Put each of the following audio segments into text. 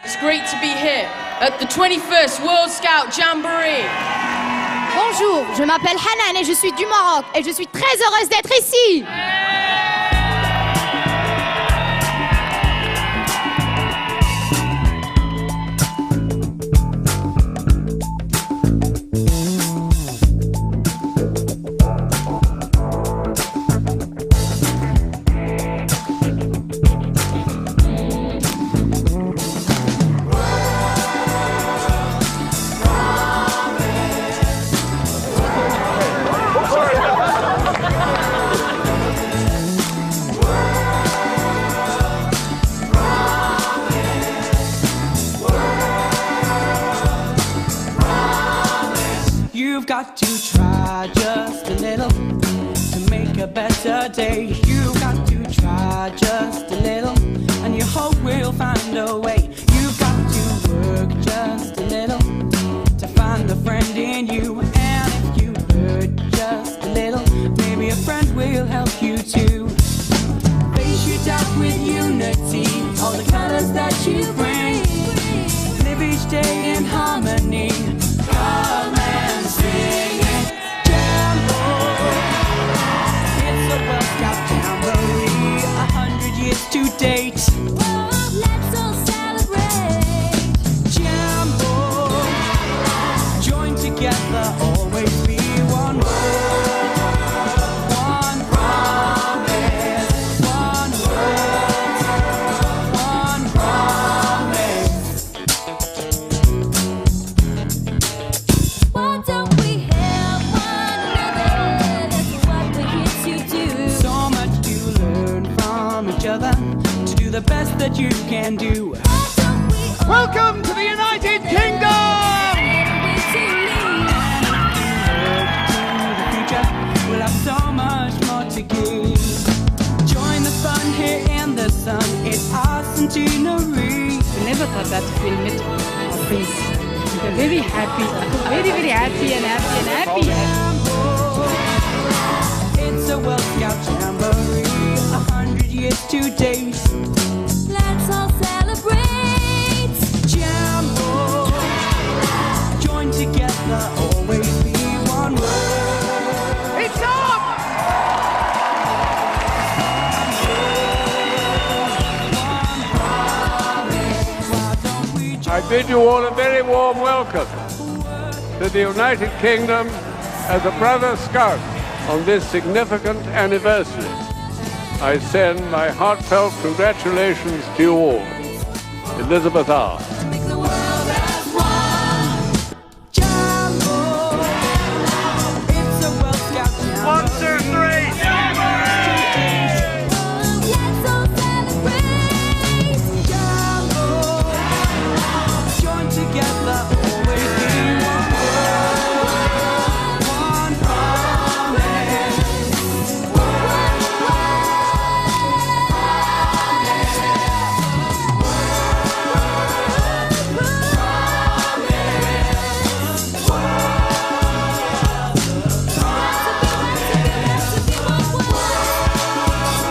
It's great to be here at the 21st World Scout Jamboree. Bonjour, je m'appelle Hanan et je suis du Maroc et je suis très heureuse d'être ici. You've got to try just a little to make a better day. You've got to try just a little and your hope will find a way. You've got to work just a little to find a friend in you. And if you hurt just a little, maybe a friend will help you too. Face your doubt with unity, all the colors that you bring. Live each day in harmony. Come and sing it, Jamboree. It's a World Scout Jamboree, 100 years to date. Let's all celebrate. Jamboree, join together, always be one world, one promise, one world, one promise. Why don't we help one another? That's what we're here to do. So much to learn from each other, to do the best that you can do. Why don't we all Welcome to the United Kingdom! We'll have so much more to give. Join the fun here in the sun. It's our centenary. We never thought that we'll meet our prince. We're very happy, very happy and happy. It's a World Scout Jamboree, 100 years to date. Let's all celebrate. Jambo, join together, always be one word. It's up! I bid you all a very warm welcome to the United Kingdom as a brother scout on this significant anniversary. I send my heartfelt congratulations to you all. Elizabeth R. Make the world as one. Jambo, it's a World Scout Jamboree. 1, 2, 3. Let's all celebrate. Jambo, join together, always be one world, one promise.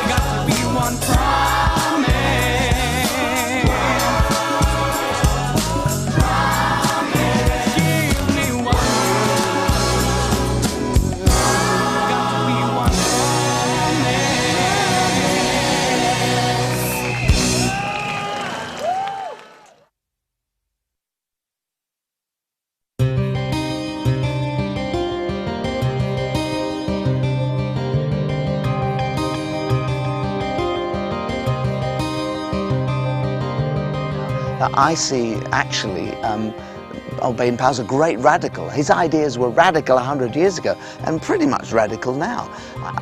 Got to be one promise. Give me one word. Got to be one promise. I see actually Baden-Powell as a great radical. His ideas were radical 100 years ago and pretty much radical now.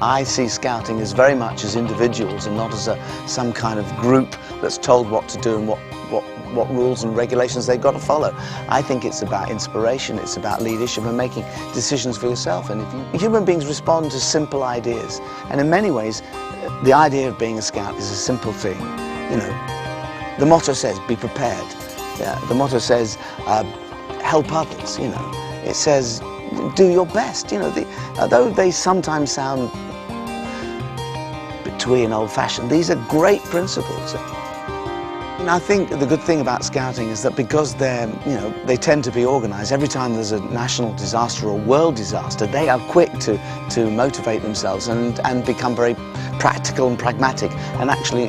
I see scouting as very much as individuals and not as some kind of group that's told what to do and what rules and regulations they've got to follow. I think it's about inspiration, it's about leadership and making decisions for yourself. And human beings respond to simple ideas. And in many ways, the idea of being a scout is a simple thing. You know, the motto says, be prepared. Yeah, the motto says, help others, you know. It says, do your best, you know. Although they sometimes sound twee and old-fashioned, these are great principles. And I think the good thing about scouting is that because they tend to be organised, every time there's a national disaster or world disaster, they are quick to motivate themselves and become very practical and pragmatic and actually,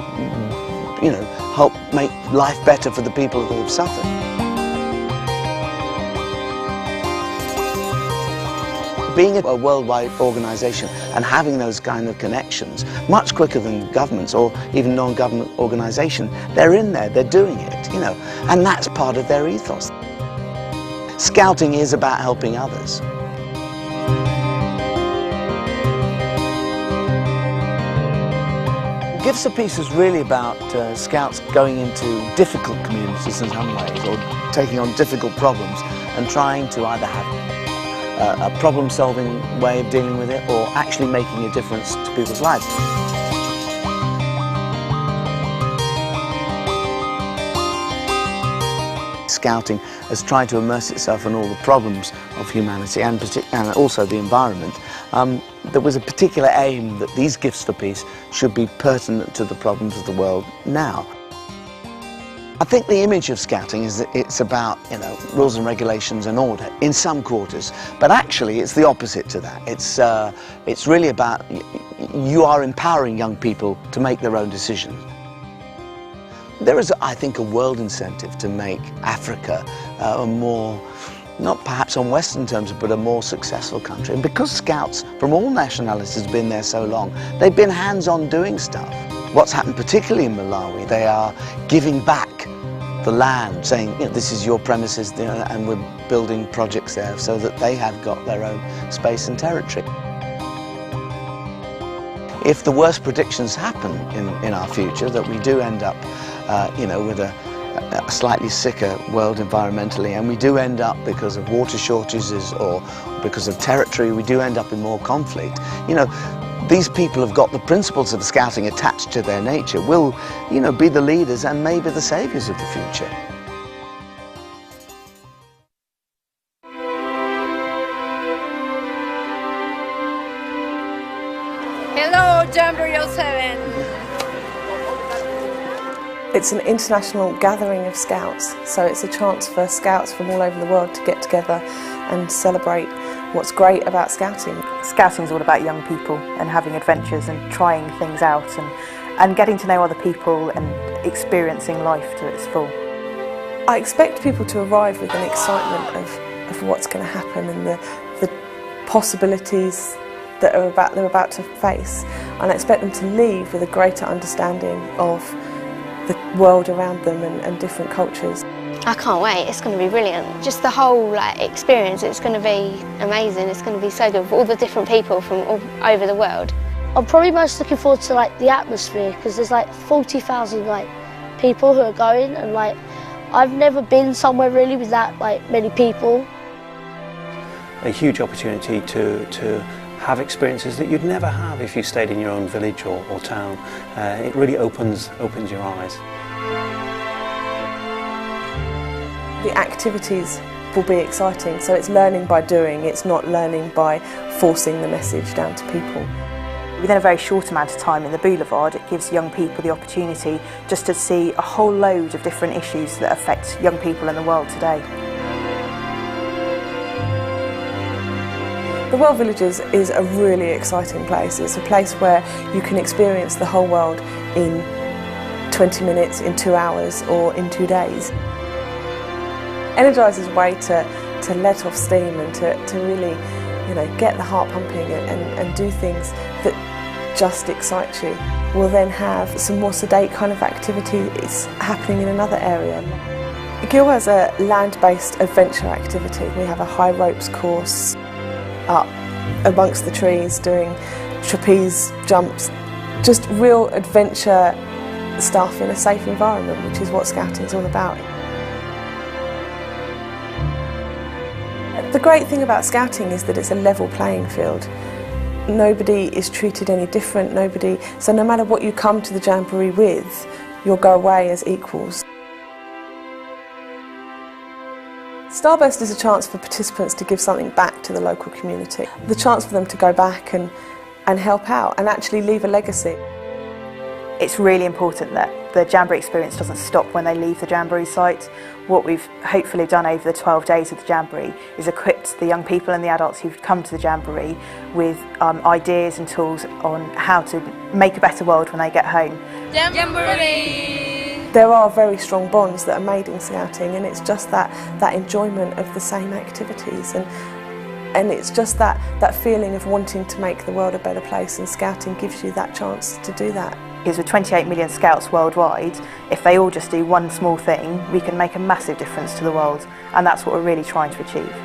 help make life better for the people who have suffered. Being a worldwide organisation and having those kind of connections, much quicker than governments or even non-government organisation, they're in there, they're doing it, and that's part of their ethos. Scouting is about helping others. Gifts of Peace is really about Scouts going into difficult communities in some ways, or taking on difficult problems and trying to either have a problem-solving way of dealing with it, or actually making a difference to people's lives. Scouting has tried to immerse itself in all the problems of humanity and also the environment. There was a particular aim that these Gifts for Peace should be pertinent to the problems of the world now. I think the image of Scouting is that it's about, rules and regulations and order in some quarters, but actually it's the opposite to that. It's really about you are empowering young people to make their own decisions. There is, I think, a world incentive to make Africa a more, not perhaps on Western terms, but a more successful country. And because Scouts from all nationalities have been there so long, they've been hands-on doing stuff. What's happened particularly in Malawi, they are giving back the land, saying, this is your premises, and we're building projects there so that they have got their own space and territory. If the worst predictions happen in our future, that we do end up, with a slightly sicker world environmentally, and we do end up, because of water shortages or because of territory, we do end up in more conflict. These people have got the principles of Scouting attached to their nature, will, be the leaders and maybe the saviours of the future. Hello, Jamboree 07! It's an international gathering of Scouts, so it's a chance for Scouts from all over the world to get together and celebrate what's great about Scouting. Scouting is all about young people and having adventures and trying things out and getting to know other people and experiencing life to its full. I expect people to arrive with an excitement of what's going to happen and the possibilities that they're about to face, and I expect them to leave with a greater understanding of the world around them and different cultures. I can't wait, it's going to be brilliant. Just the whole experience, it's going to be amazing, it's going to be so good for all the different people from all over the world. I'm probably most looking forward to the atmosphere, because there's 40,000 people who are going, and I've never been somewhere really with that many people. A huge opportunity to have experiences that you'd never have if you stayed in your own village or town. It really opens your eyes. The activities will be exciting, so it's learning by doing, it's not learning by forcing the message down to people. Within a very short amount of time in the Boulevard, it gives young people the opportunity just to see a whole load of different issues that affect young people in the world today. The World Villages is a really exciting place. It's a place where you can experience the whole world in 20 minutes, in 2 hours, or in 2 days. Energiser's way to let off steam and to really, get the heart pumping and do things that just excite you. We'll then have some more sedate kind of activities happening in another area. Gil has a land-based adventure activity. We have a high ropes course up amongst the trees doing trapeze jumps, just real adventure stuff in a safe environment, which is what Scouting is all about. The great thing about Scouting is that it's a level playing field. Nobody is treated any different, so no matter what you come to the Jamboree with, you'll go away as equals. Starburst is a chance for participants to give something back to the local community. The chance for them to go back and help out and actually leave a legacy. It's really important that the Jamboree experience doesn't stop when they leave the Jamboree site. What we've hopefully done over the 12 days of the Jamboree is equipped the young people and the adults who've come to the Jamboree with ideas and tools on how to make a better world when they get home. Jamboree! There are very strong bonds that are made in scouting, and it's just that enjoyment of the same activities, and it's just that feeling of wanting to make the world a better place, and scouting gives you that chance to do that. Because with 28 million scouts worldwide, if they all just do one small thing, we can make a massive difference to the world, and that's what we're really trying to achieve.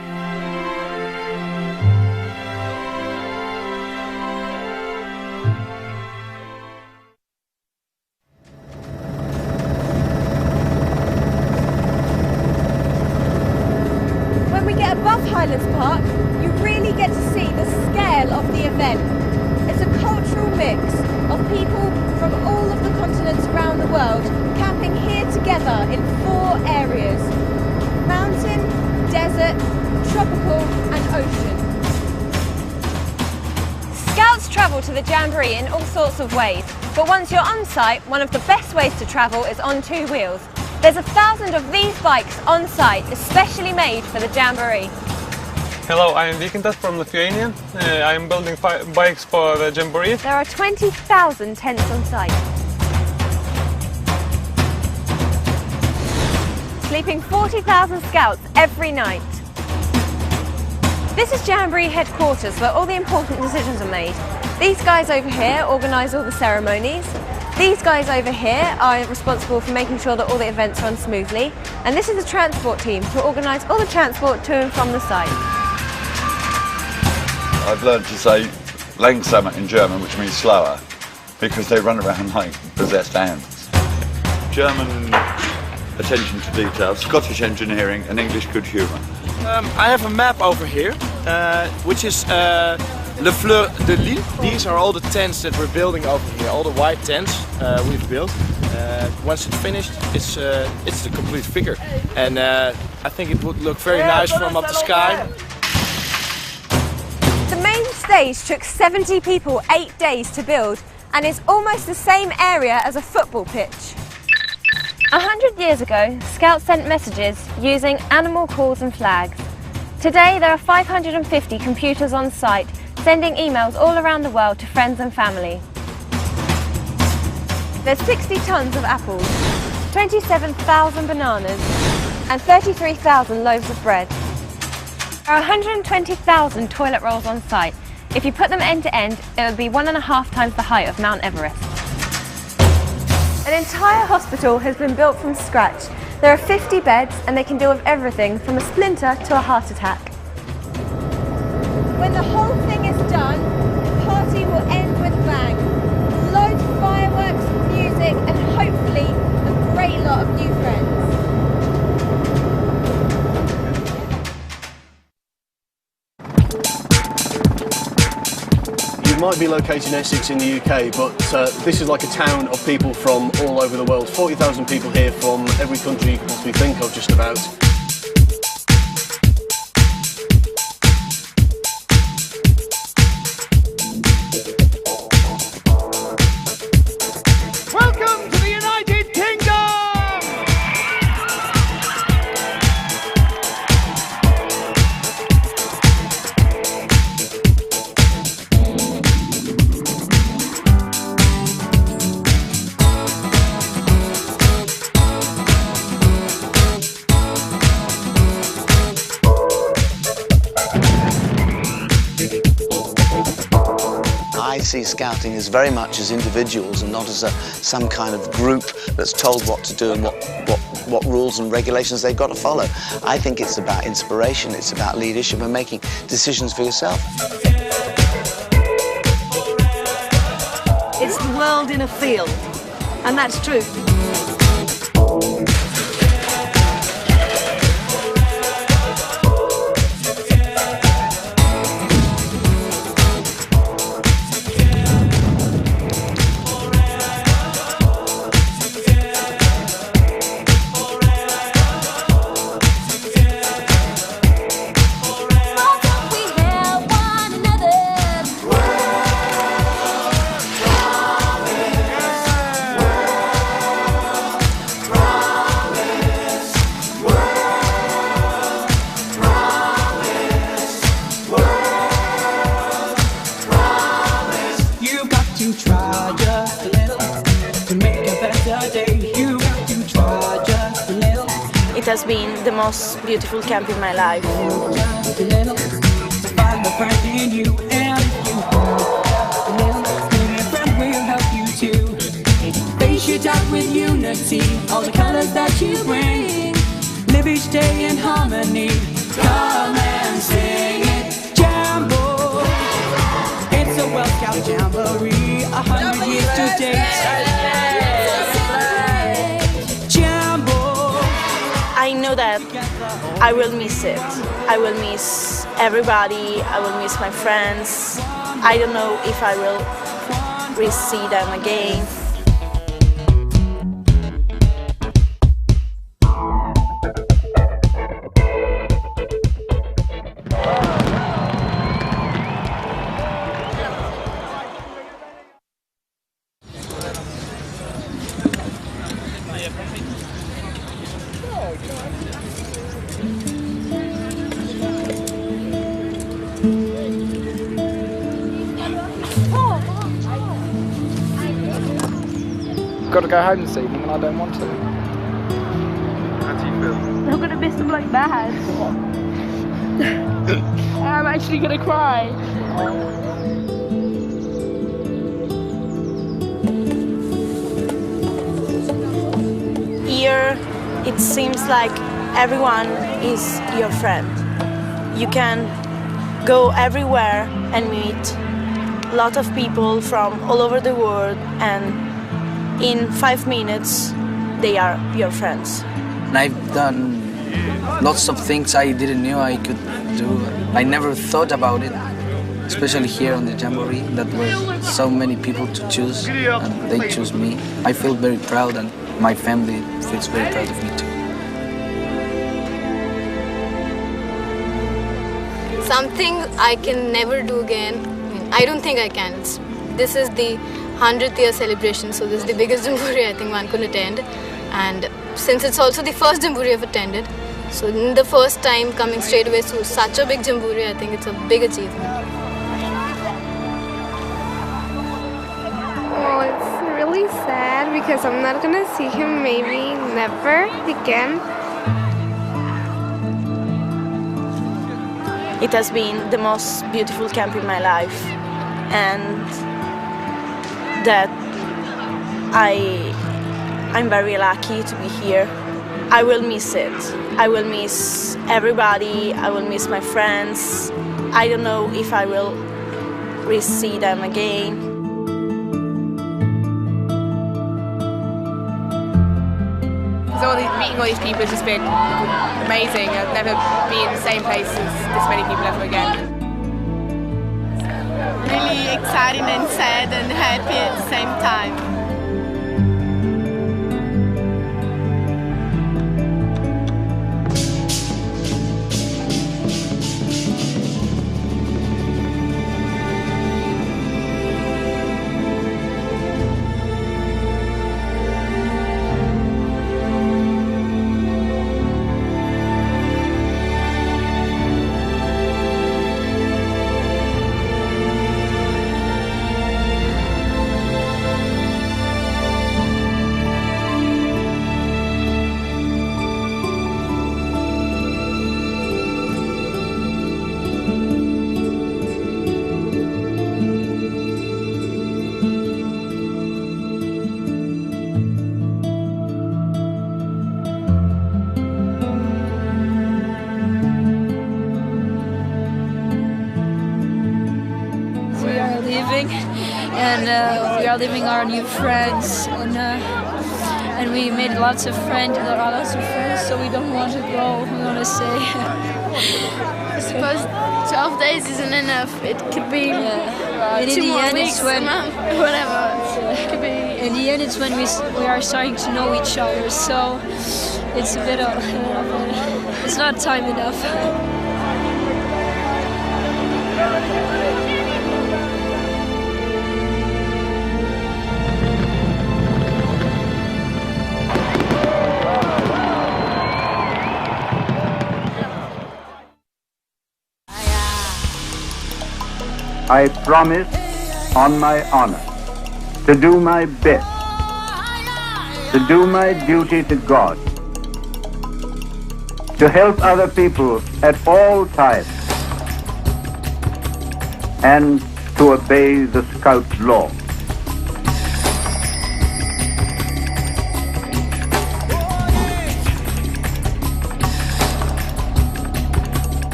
When we get above Highlands Park, you really get to see the scale of the event. It's a cultural mix of people from all of the continents around the world camping here together in 4 areas: mountain, desert, tropical and ocean. Scouts travel to the Jamboree in all sorts of ways, but once you're on site, one of the best ways to travel is on 2 wheels. There's 1,000 of these bikes on site, especially made for the Jamboree. Hello, I am Vikintas from Lithuania. I am building bikes for the Jamboree. There are 20,000 tents on site. Sleeping 40,000 scouts every night. This is Jamboree headquarters, where all the important decisions are made. These guys over here organise all the ceremonies. These guys over here are responsible for making sure that all the events run smoothly. And this is the transport team who organise all the transport to and from the site. I've learned to say langsamer in German, which means slower, because they run around like possessed ants. German attention to detail, Scottish engineering and English good humour. I have a map over here, which is Le Fleur de Lille. These are all the tents that we're building over here, all the white tents we've built. Once it's finished, it's the complete figure. And I think it would look very nice from up the sky. The main stage took 70 people 8 days to build and is almost the same area as a football pitch. 100 years ago, Scouts sent messages using animal calls and flags. Today there are 550 computers on site sending emails all around the world to friends and family. There's 60 tons of apples, 27,000 bananas and 33,000 loaves of bread. There are 120,000 toilet rolls on site. If you put them end to end, it would be 1.5 times the height of Mount Everest. An entire hospital has been built from scratch. There are 50 beds and they can deal with everything from a splinter to a heart attack. When the whole thing is done, the party will end with a bang. Loads of fireworks, music and hopefully a great lot of new friends. You might be located in Essex in the UK, but this is like a town of people from all over the world. 40,000 people here from every country you can possibly think of, just about. Welcome to the United Kingdom! I see scouting as very much as individuals and not as some kind of group that's told what to do and what rules and regulations they've got to follow. I think it's about inspiration, it's about leadership and making decisions for yourself. It's the world in a field, and that's true. has been the most beautiful camp in my life. Face your doubt with unity, all the colors that you bring. Live each day in harmony. Come and sing it, Jambo. It's a World Scout Jamboree, 100 years to date. Jambo. I know that I will miss it. I will miss everybody. I will miss my friends. I don't know if I will see them again. Got to go home this evening and I don't want to. How do you feel? I'm gonna miss them like bad. I'm actually gonna cry. Here, it seems like everyone is your friend. You can go everywhere and meet a lot of people from all over the world, and in 5 minutes, they are your friends. And I've done lots of things I didn't know I could do. I never thought about it, especially here on the Jamboree, that were so many people to choose, and they choose me. I feel very proud, and my family feels very proud of me too. Something I can never do again. I don't think I can. This is the 100th year celebration, so this is the biggest Jamboree I think one could attend. And since it's also the first Jamboree I've attended, so in the first time coming straight away to such a big Jamboree, I think it's a big achievement. Oh, it's really sad because I'm not gonna see him maybe never again. It has been the most beautiful camp in my life, and that I'm very lucky to be here. I will miss it. I will miss everybody. I will miss my friends. I don't know if I will see them again. So meeting all these people has just been amazing. I've never been in the same place as this many people ever again. Really exciting and sad and happy at the same time. And we are leaving our new friends, and we made lots of friends, so we don't want to go. We want to stay. I suppose 12 days isn't enough. It could be 2 more weeks, a month, whatever. It could be. In the end, it's when we are starting to know each other. So it's a bit of it's not time enough. I promise on my honor to do my best, to do my duty to God, to help other people at all times, and to obey the Scout law.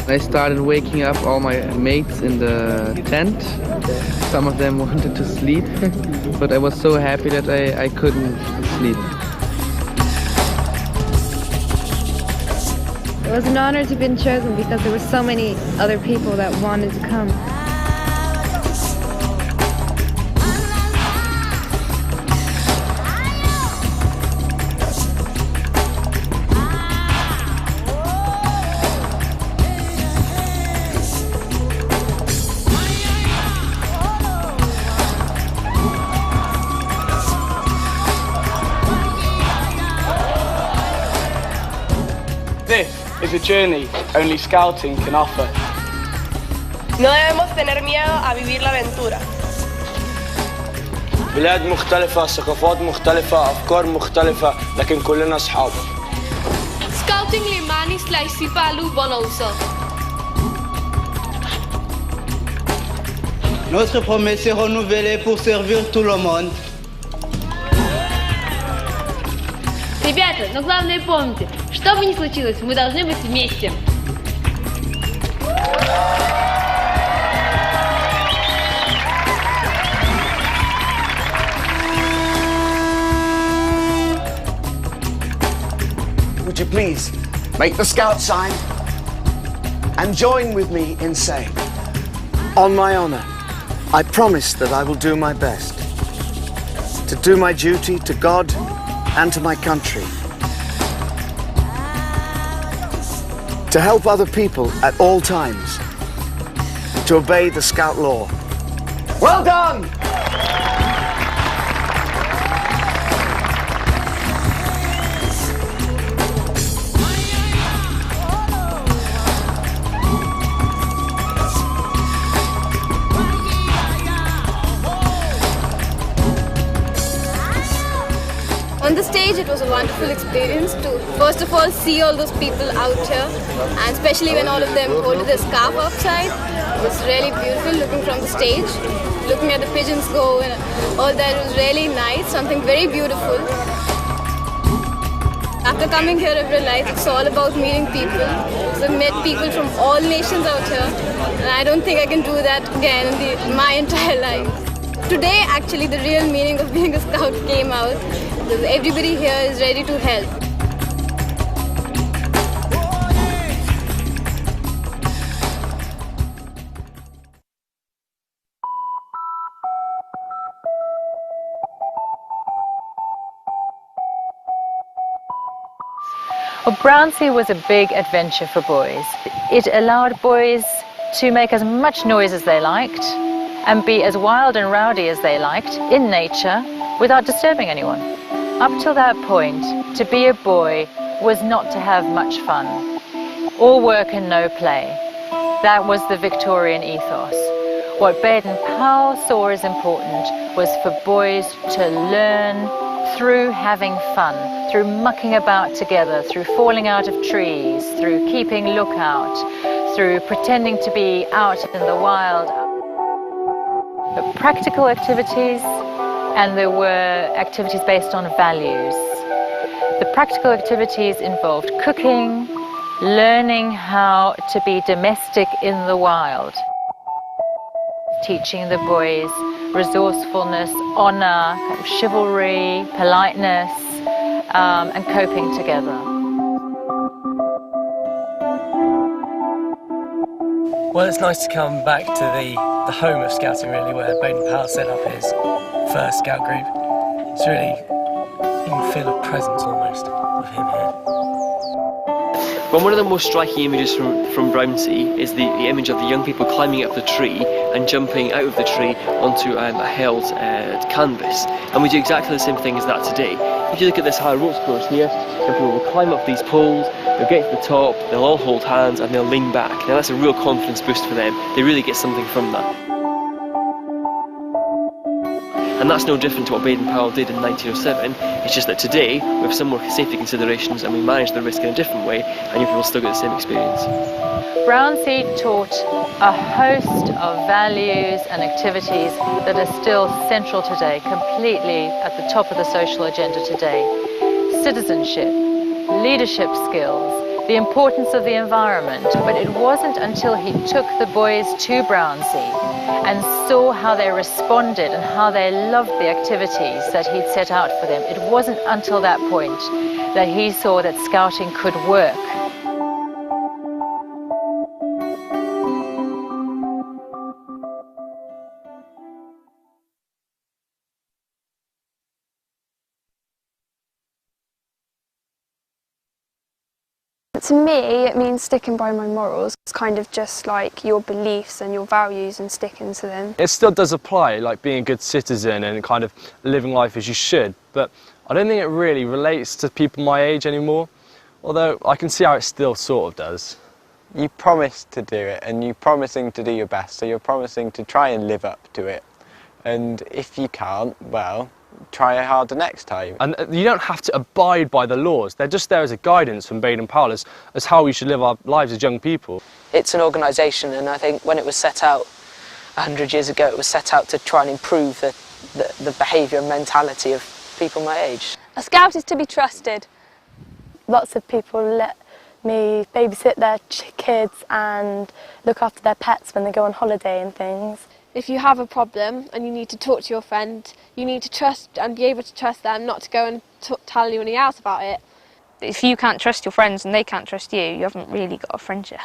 I started waking up all my mates in the tent. Some of them wanted to sleep, but I was so happy that I couldn't sleep. It was an honor to have been chosen because there were so many other people that wanted to come. This is a journey only scouting can offer. No debemos tener miedo a vivir la aventura. بلاد مختلفة، ثقافات مختلفة، أفكار مختلفة، لكن كلنا أصحاب. Scouting les manis laissez palu bonousa. Notre promesse est renouvelée pour servir tout le monde. Ребята, но главное помните, что бы ни случилось, мы должны быть вместе. Would you please make the Scout sign and join with me in saying, on my honor, I promise that I will do my best to do my duty to God and to my country, to help other people at all times, and to obey the Scout law. Well done! On the stage, it was a wonderful experience to, first of all, see all those people out here, and especially when all of them holded their scarf outside. It was really beautiful looking from the stage, looking at the pigeons go, and all that was really nice, something very beautiful. After coming here, I've realized it's all about meeting people. So I've met people from all nations out here, and I don't think I can do that again in my entire life. Today, actually, the real meaning of being a Scout came out. Everybody here is ready to help. Well, Brownsea was a big adventure for boys. It allowed boys to make as much noise as they liked and be as wild and rowdy as they liked in nature without disturbing anyone. Up till that point, to be a boy was not to have much fun. All work and no play. That was the Victorian ethos. What Baden-Powell saw as important was for boys to learn through having fun, through mucking about together, through falling out of trees, through keeping lookout, through pretending to be out in the wild. But practical activities, and there were activities based on values. The practical activities involved cooking, learning how to be domestic in the wild, teaching the boys resourcefulness, honour, chivalry, politeness, and coping together. Well, it's nice to come back to the home of Scouting, really, where Baden-Powell set up his first Scout group. It's really, you can feel a presence almost of him here. Well, one of the most striking images from Brownsea is the image of the young people climbing up the tree and jumping out of the tree onto a held canvas. And we do exactly the same thing as that today. If you look at this high ropes course here, people will climb up these poles, they'll get to the top, they'll all hold hands and they'll lean back. Now that's a real confidence boost for them. They really get something from that. And that's no different to what Baden-Powell did in 1907. It's just that today we have some more safety considerations and we manage the risk in a different way, and young people still get the same experience. Brownsea taught a host of values and activities that are still central today, completely at the top of the social agenda today. Citizenship, leadership skills, the importance of the environment. But it wasn't until he took the boys to Brownsea and saw how they responded and how they loved the activities that he'd set out for them. It wasn't until that point that he saw that scouting could work. To me, it means sticking by my morals. It's kind of just like your beliefs and your values and sticking to them. It still does apply, like being a good citizen and kind of living life as you should, but I don't think it really relates to people my age anymore, although I can see how it still sort of does. You promise to do it, and you're promising to do your best, so you're promising to try and live up to it. And if you can't, well, try harder next time. And you don't have to abide by the laws. They're just there as a guidance from Baden-Powell as how we should live our lives as young people. It's an organisation, and I think when it was set out 100 years ago, it was set out to try and improve the behaviour and mentality of people my age. A scout is to be trusted. Lots of people let me babysit their kids and look after their pets when they go on holiday and things. If you have a problem and you need to talk to your friend, you need to trust and be able to trust them, not to go and tell anyone else about it. If you can't trust your friends and they can't trust you, you haven't really got a friendship.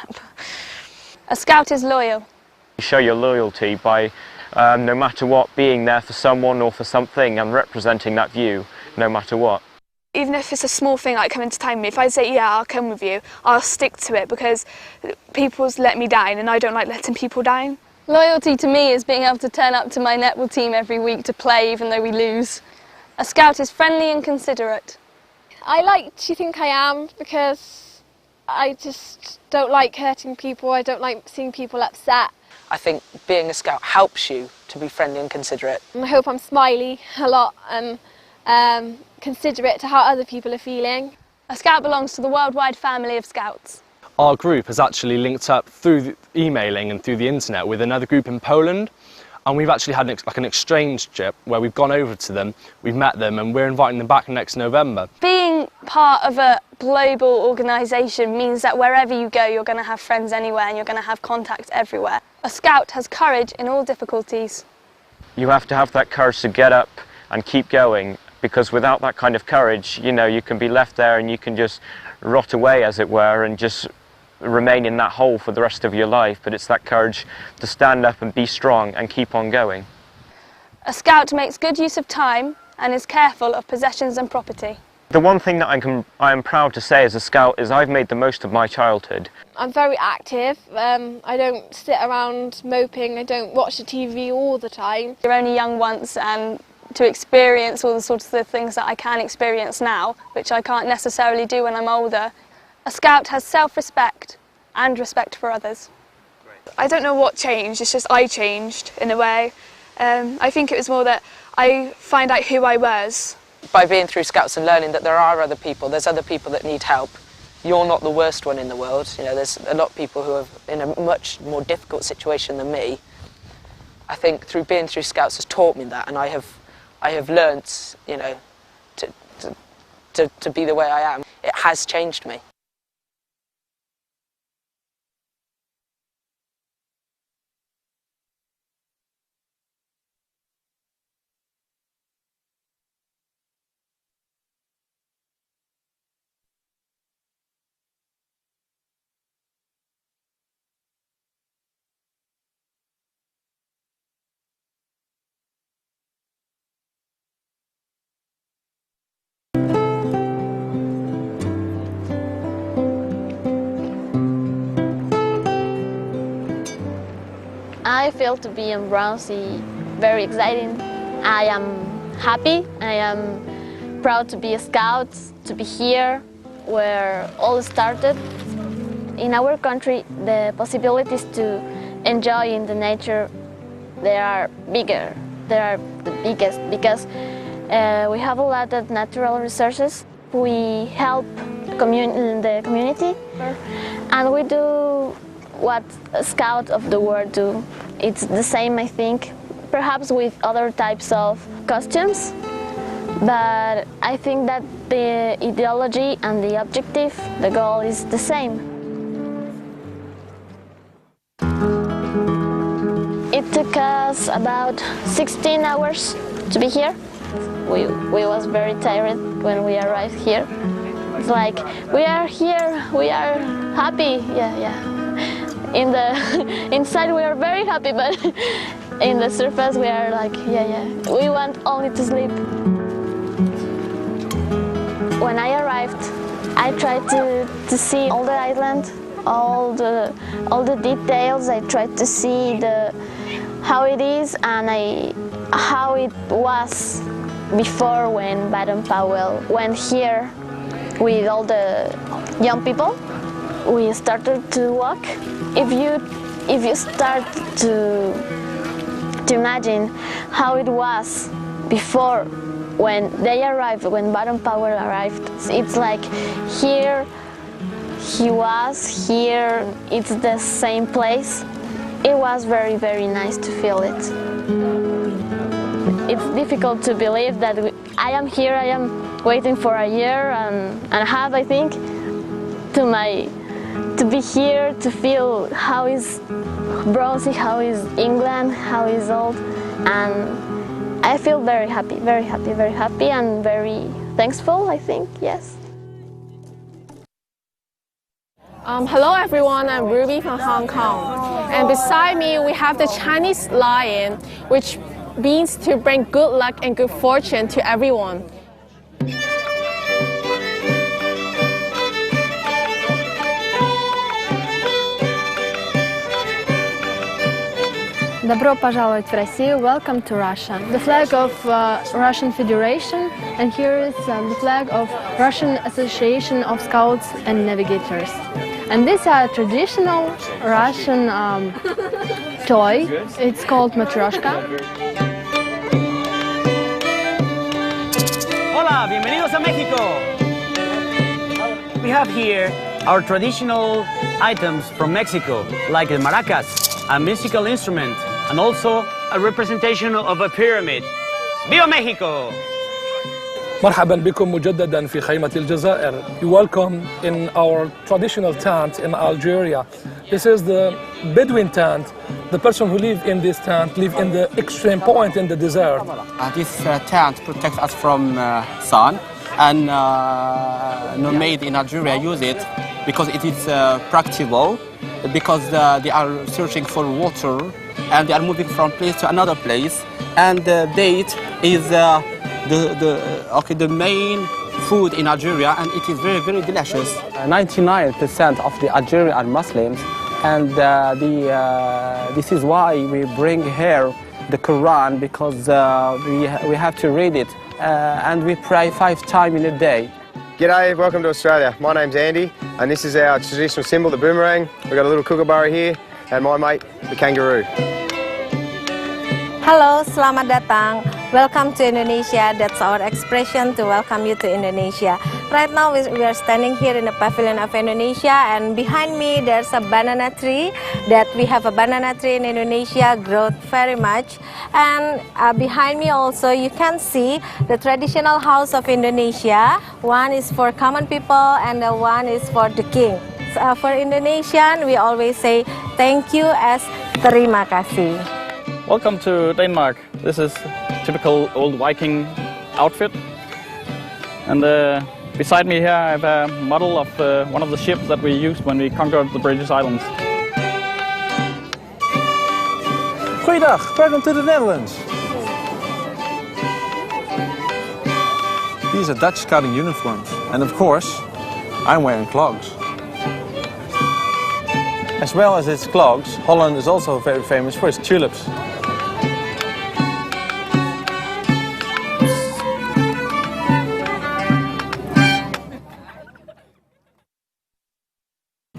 A scout is loyal. You show your loyalty by, no matter what, being there for someone or for something and representing that view, no matter what. Even if it's a small thing like coming to time me, if I say, yeah, I'll come with you, I'll stick to it because people's let me down and I don't like letting people down. Loyalty to me is being able to turn up to my netball team every week to play even though we lose. A scout is friendly and considerate. I like to think I am because I just don't like hurting people, I don't like seeing people upset. I think being a scout helps you to be friendly and considerate. I hope I'm smiley a lot and considerate to how other people are feeling. A scout belongs to the worldwide family of scouts. Our group has actually linked up through emailing and through the internet with another group in Poland, and we've actually had an exchange trip where we've gone over to them, we've met them, and we're inviting them back next November. Being part of a global organisation means that wherever you go you're going to have friends anywhere and you're going to have contacts everywhere. A scout has courage in all difficulties. You have to have that courage to get up and keep going, because without that kind of courage, you know, you can be left there and you can just rot away, as it were, and just remain in that hole for the rest of your life. But it's that courage to stand up and be strong and keep on going. A scout makes good use of time and is careful of possessions and property. The one thing that I am proud to say as a scout is I've made the most of my childhood. I'm very active. I don't sit around moping, I don't watch the TV all the time. You're only young once, and to experience all the sorts of things that I can experience now, which I can't necessarily do when I'm older. A scout has self-respect and respect for others. I don't know what changed, it's just I changed in a way. I think it was more that I find out who I was. By being through Scouts and learning that there are other people, there's other people that need help. You're not the worst one in the world. You know, there's a lot of people who are in a much more difficult situation than me. I think being through Scouts has taught me that, and I have learnt, you know, to be the way I am. It has changed me. I feel to be in Brownsea very exciting. I am happy, I am proud to be a scout, to be here where all started. In our country, the possibilities to enjoy in the nature, they are bigger. they are the biggest because we have a lot of natural resources. We help the community, and we do what Scouts of the World do. It's the same, I think, perhaps with other types of costumes, but I think that the ideology and the objective, the goal is the same. It took us about 16 hours to be here. We was very tired when we arrived here. It's like, we are here, we are happy, yeah. Inside we are very happy, but in the surface we are like, yeah. We want only to sleep. When I arrived, I tried to see all the island, all the details. I tried to see how it is and how it was before when Baden-Powell went here with all the young people. We started to walk. If you start to imagine how it was before when they arrived, when Baden-Powell arrived, it's like here he was, here it's the same place. It was very, very nice to feel it. It's difficult to believe that I am here, I am waiting for a year and a half, I think, to be here, to feel how is Brownsea, how is England, how is old, and I feel very happy, and very thankful, I think, yes. Hello everyone, I'm Ruby from Hong Kong, and beside me we have the Chinese lion, which means to bring good luck and good fortune to everyone. Добро пожаловать в Россию. Welcome to Russia. The flag of Russian Federation, and here is the flag of Russian Association of Scouts and Navigators. And this is a traditional Russian toy. It's called matryoshka. Hola, bienvenidos a Mexico. We have here our traditional items from Mexico, like the maracas, a musical instrument, and also a representation of a pyramid. Viva Mexico! مرحبا بكم مجددا في خيمة الجزائر. You're welcome in our traditional tent in Algeria. This is the Bedouin tent. The person who live in this tent live in the extreme point in the desert. This tent protects us from sun, and made in Algeria use it because it is practical, because they are searching for water and they are moving from place to another place, and the date is the main food in Algeria, and it is very, very delicious. 99% of the Algerians are Muslims, and this is why we bring here the Quran, because we have to read it, and we pray 5 times in a day. G'day, welcome to Australia. My name's Andy, and this is our traditional symbol, the boomerang. We've got a little kookaburra here, and my mate, the kangaroo. Hello, selamat datang. Welcome to Indonesia. That's our expression to welcome you to Indonesia. Right now we are standing here in the pavilion of Indonesia, and behind me there's a banana tree. That we have a banana tree in Indonesia, growth very much. And behind me also you can see the traditional house of Indonesia. One is for common people and the one is for the king. For Indonesian we always say thank you as terima kasih. Welcome to Denmark. This is typical old Viking outfit. And beside me here I have a model of one of the ships that we used when we conquered the British Islands. Goeiedag, welcome to the Netherlands. These are Dutch scouting uniforms, and of course, I'm wearing clogs. As well as its clogs, Holland is also very famous for its tulips.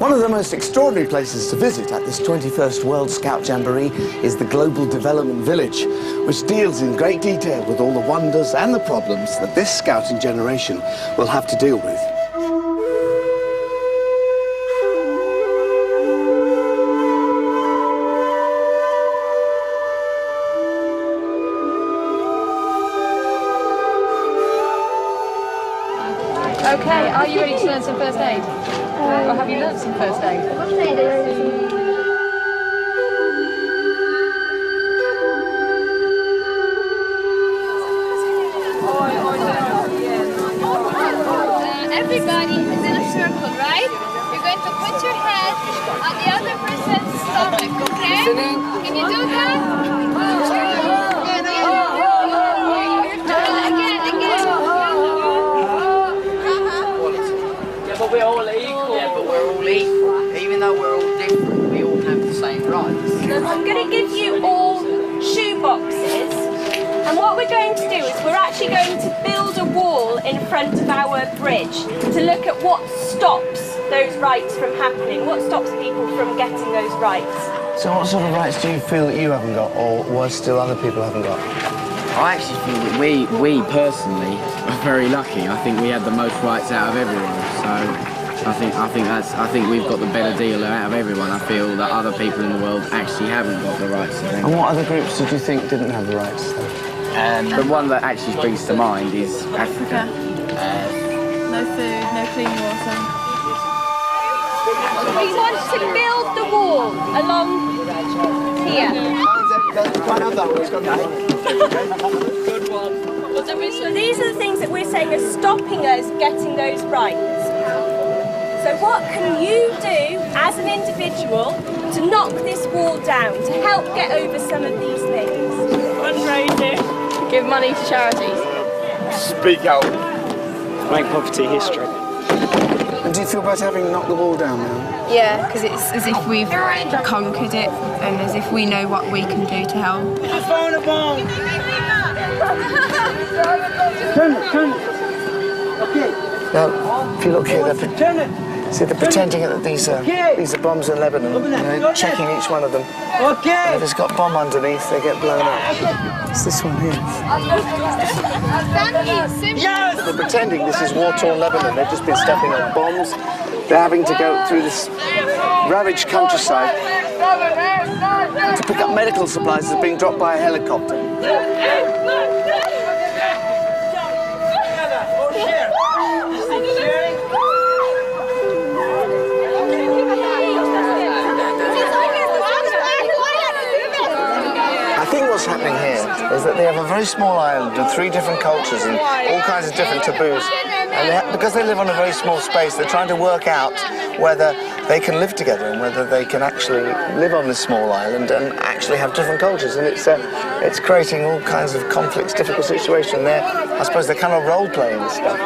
One of the most extraordinary places to visit at this 21st World Scout Jamboree is the Global Development Village, which deals in great detail with all the wonders and the problems that this scouting generation will have to deal with. Okay, are you ready to learn some first aid? Or have you learned some first aid? Everybody is in a circle, right? You're going to put your head on the other person's stomach, okay? Can you do that? Yeah, but we're all equal. Yeah, but we're all equal. Even though we're all different, we all have the same rights. I'm going to give you all shoe boxes, and what we're going to do is we're actually going to build a wall in front of our bridge to look at what stops those rights from happening, what stops people from getting those rights. So what sort of rights do you feel that you haven't got, or worse still, other people haven't got? I actually feel that we personally are very lucky. I think we had the most rights out of everyone. So I think we've got the better deal out of everyone. I feel that other people in the world actually haven't got the rights. And what other groups did you think didn't have the rights then? The one that actually springs to mind is Africa. No food, no clean water. We want to build the wall along here. These are the things that we're saying are stopping us getting those rights. So what can you do as an individual to knock this wall down, to help get over some of these things? Fundraising. Give money to charities. Speak out. Make poverty history. And do you feel better having knocked the wall down now? Yeah, because it's as if we've conquered it and as if we know what we can do to help. Turn it. Okay. Now, if you look here, they're pretending that these are bombs in Lebanon. They're checking each one of them. Okay. If it's got bomb underneath, they get blown up. It's this one here. Yes! They're pretending this is war-torn Lebanon. They've just been stepping on bombs. They're having to go through this ravaged countryside to pick up medical supplies that are being dropped by a helicopter. I think what's happening here is that they have a very small island with 3 different cultures and all kinds of different taboos. And because they live on a very small space, they're trying to work out whether they can live together and whether they can actually live on this small island and actually have different cultures. And it's creating all kinds of conflicts, difficult situations. I suppose they're kind of role-playing stuff.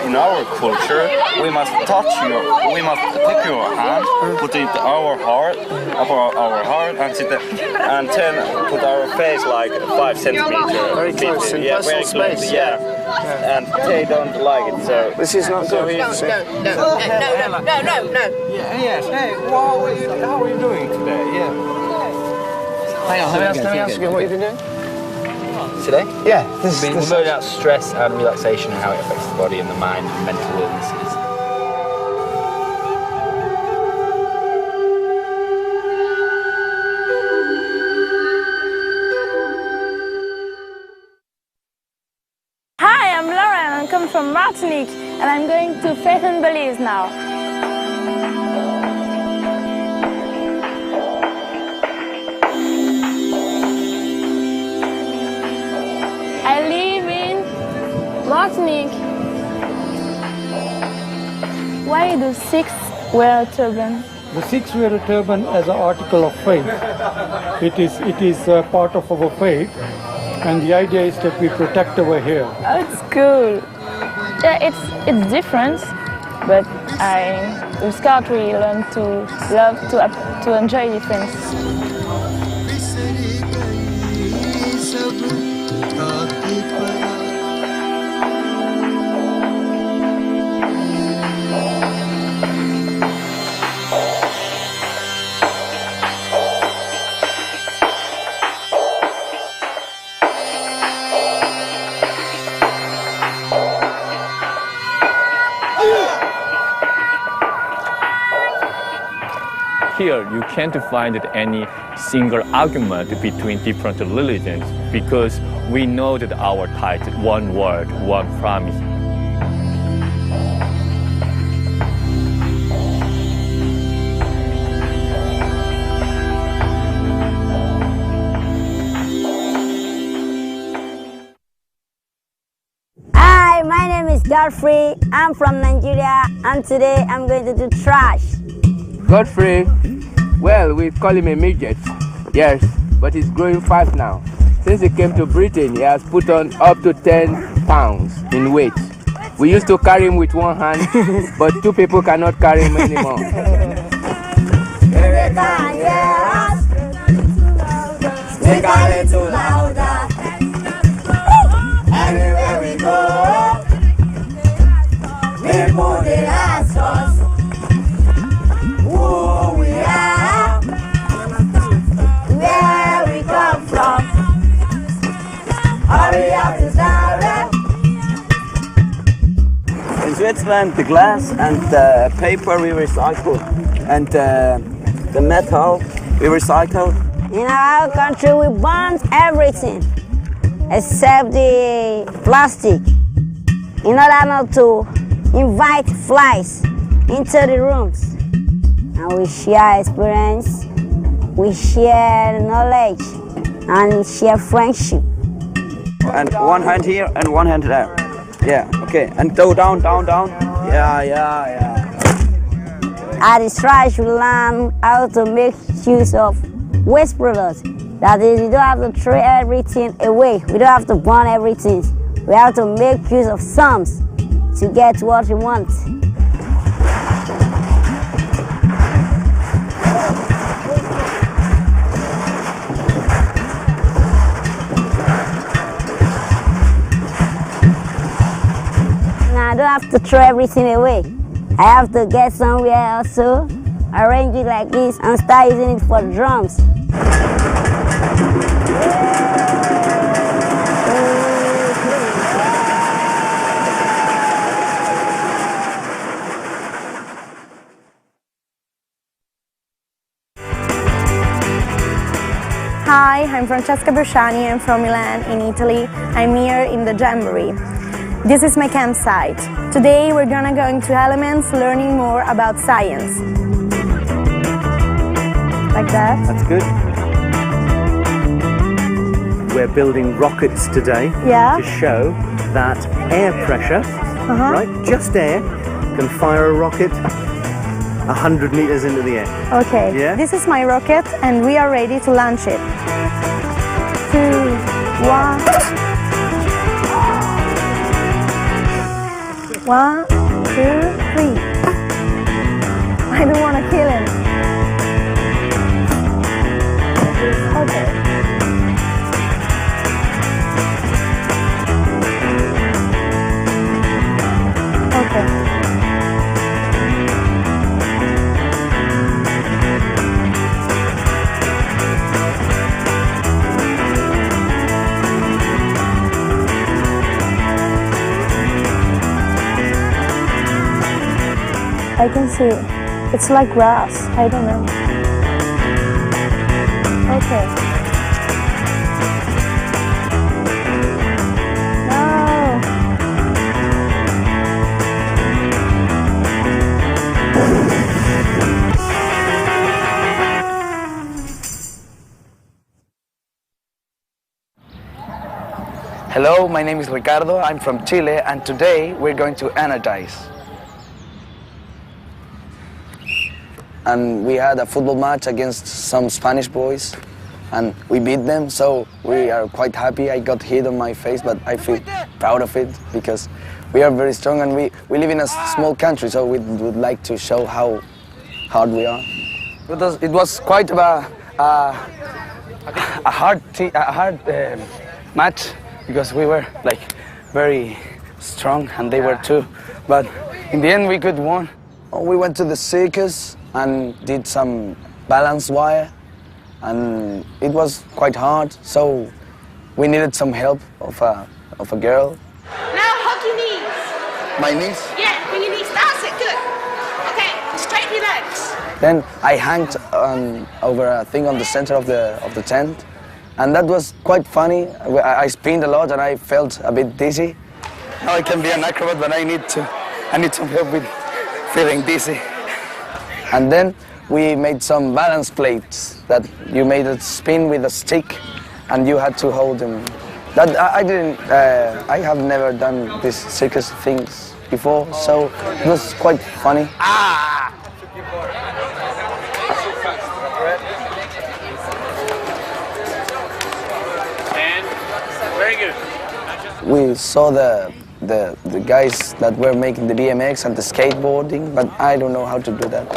In our culture, we must touch we must take your hand, put it our heart, and sit there, and then put our face like 5 centimeters. Very close, in personal space. Yeah. And they don't like it, so... This is not good. No. Yes, hey, how are you doing today? Yeah. Hang on, let me ask you what you've been doing? Today? Yeah. We've been learning about stress and relaxation and how it affects the body and the mind and mental illnesses. Hi, I'm Laura and I come from Martinique and I'm going to Faith and Belize now. I live in Martinique. Why the Sikhs wear a turban? The Sikhs wear a turban as an article of faith. It is part of our faith, and the idea is that we protect our hair. Oh, it's cool. Yeah, it's different, but with Scout we learn to love to enjoy difference. here you can't find any single argument between different religions because we know that our tithe is one word, one promise. Hi, my name is Godfrey. I'm from Nigeria, and today I'm going to do trash. Godfrey, well, we call him a midget. Yes, but he's growing fast now. Since he came to Britain, he has put on up to 10 pounds in weight. We used to carry him with one hand, but two people cannot carry him anymore. Speak a little louder. Everywhere we go, people they ask us who we are, where we come from. All we have to start. In Switzerland, the glass and the paper we recycle, and the metal we recycle. In our country, we burn everything except the plastic in order not to invite flies into the rooms. And we share experience, we share knowledge, and we share friendship. And one hand here and one hand there. Yeah, okay. And go down, down, down. Yeah. At the trash, we learn how to make use of waste products. That is, you don't have to throw everything away. We don't have to burn everything. We have to make use of some to get what we want. Now I don't have to throw everything away. I have to get somewhere also, arrange it like this, and start using it for drums. Hi, I'm Francesca Bersani. I'm from Milan in Italy. I'm here in the Jamboree. This is my campsite. Today we're gonna go into elements, learning more about science. Like that. That's good. We're building rockets today to show that air pressure, right, just air, can fire a rocket 100 meters into the air. Okay, this is my rocket and we are ready to launch it. 2, 1. 1, 2, 3. I don't want to kill him. Okay. Okay. I can see it. It's like grass. I don't know. Okay. No. Hello, my name is Ricardo. I'm from Chile, and today we're going to anodize. And we had a football match against some Spanish boys and we beat them, so we are quite happy. I got hit on my face, but I feel proud of it because we are very strong and we live in a small country, so we would like to show how hard we are. It was quite a hard match because we were like very strong and they were too, but in the end we could win. We went to the circus and did some balance wire, and it was quite hard, so we needed some help of a girl. Now hug your knees. My knees? Yeah, bring your knees. That's it, good. Okay, Straighten your legs. Then I hanged over a thing on the center of the tent, and that was quite funny. I spinned a lot and I felt a bit dizzy. Now I can be an acrobat, but I need some help with feeling dizzy. And then we made some balance plates that you made it spin with a stick, and you had to hold them. That I have never done these circus things before, so it was quite funny. Very good. We saw the guys that were making the BMX and the skateboarding, but I don't know how to do that.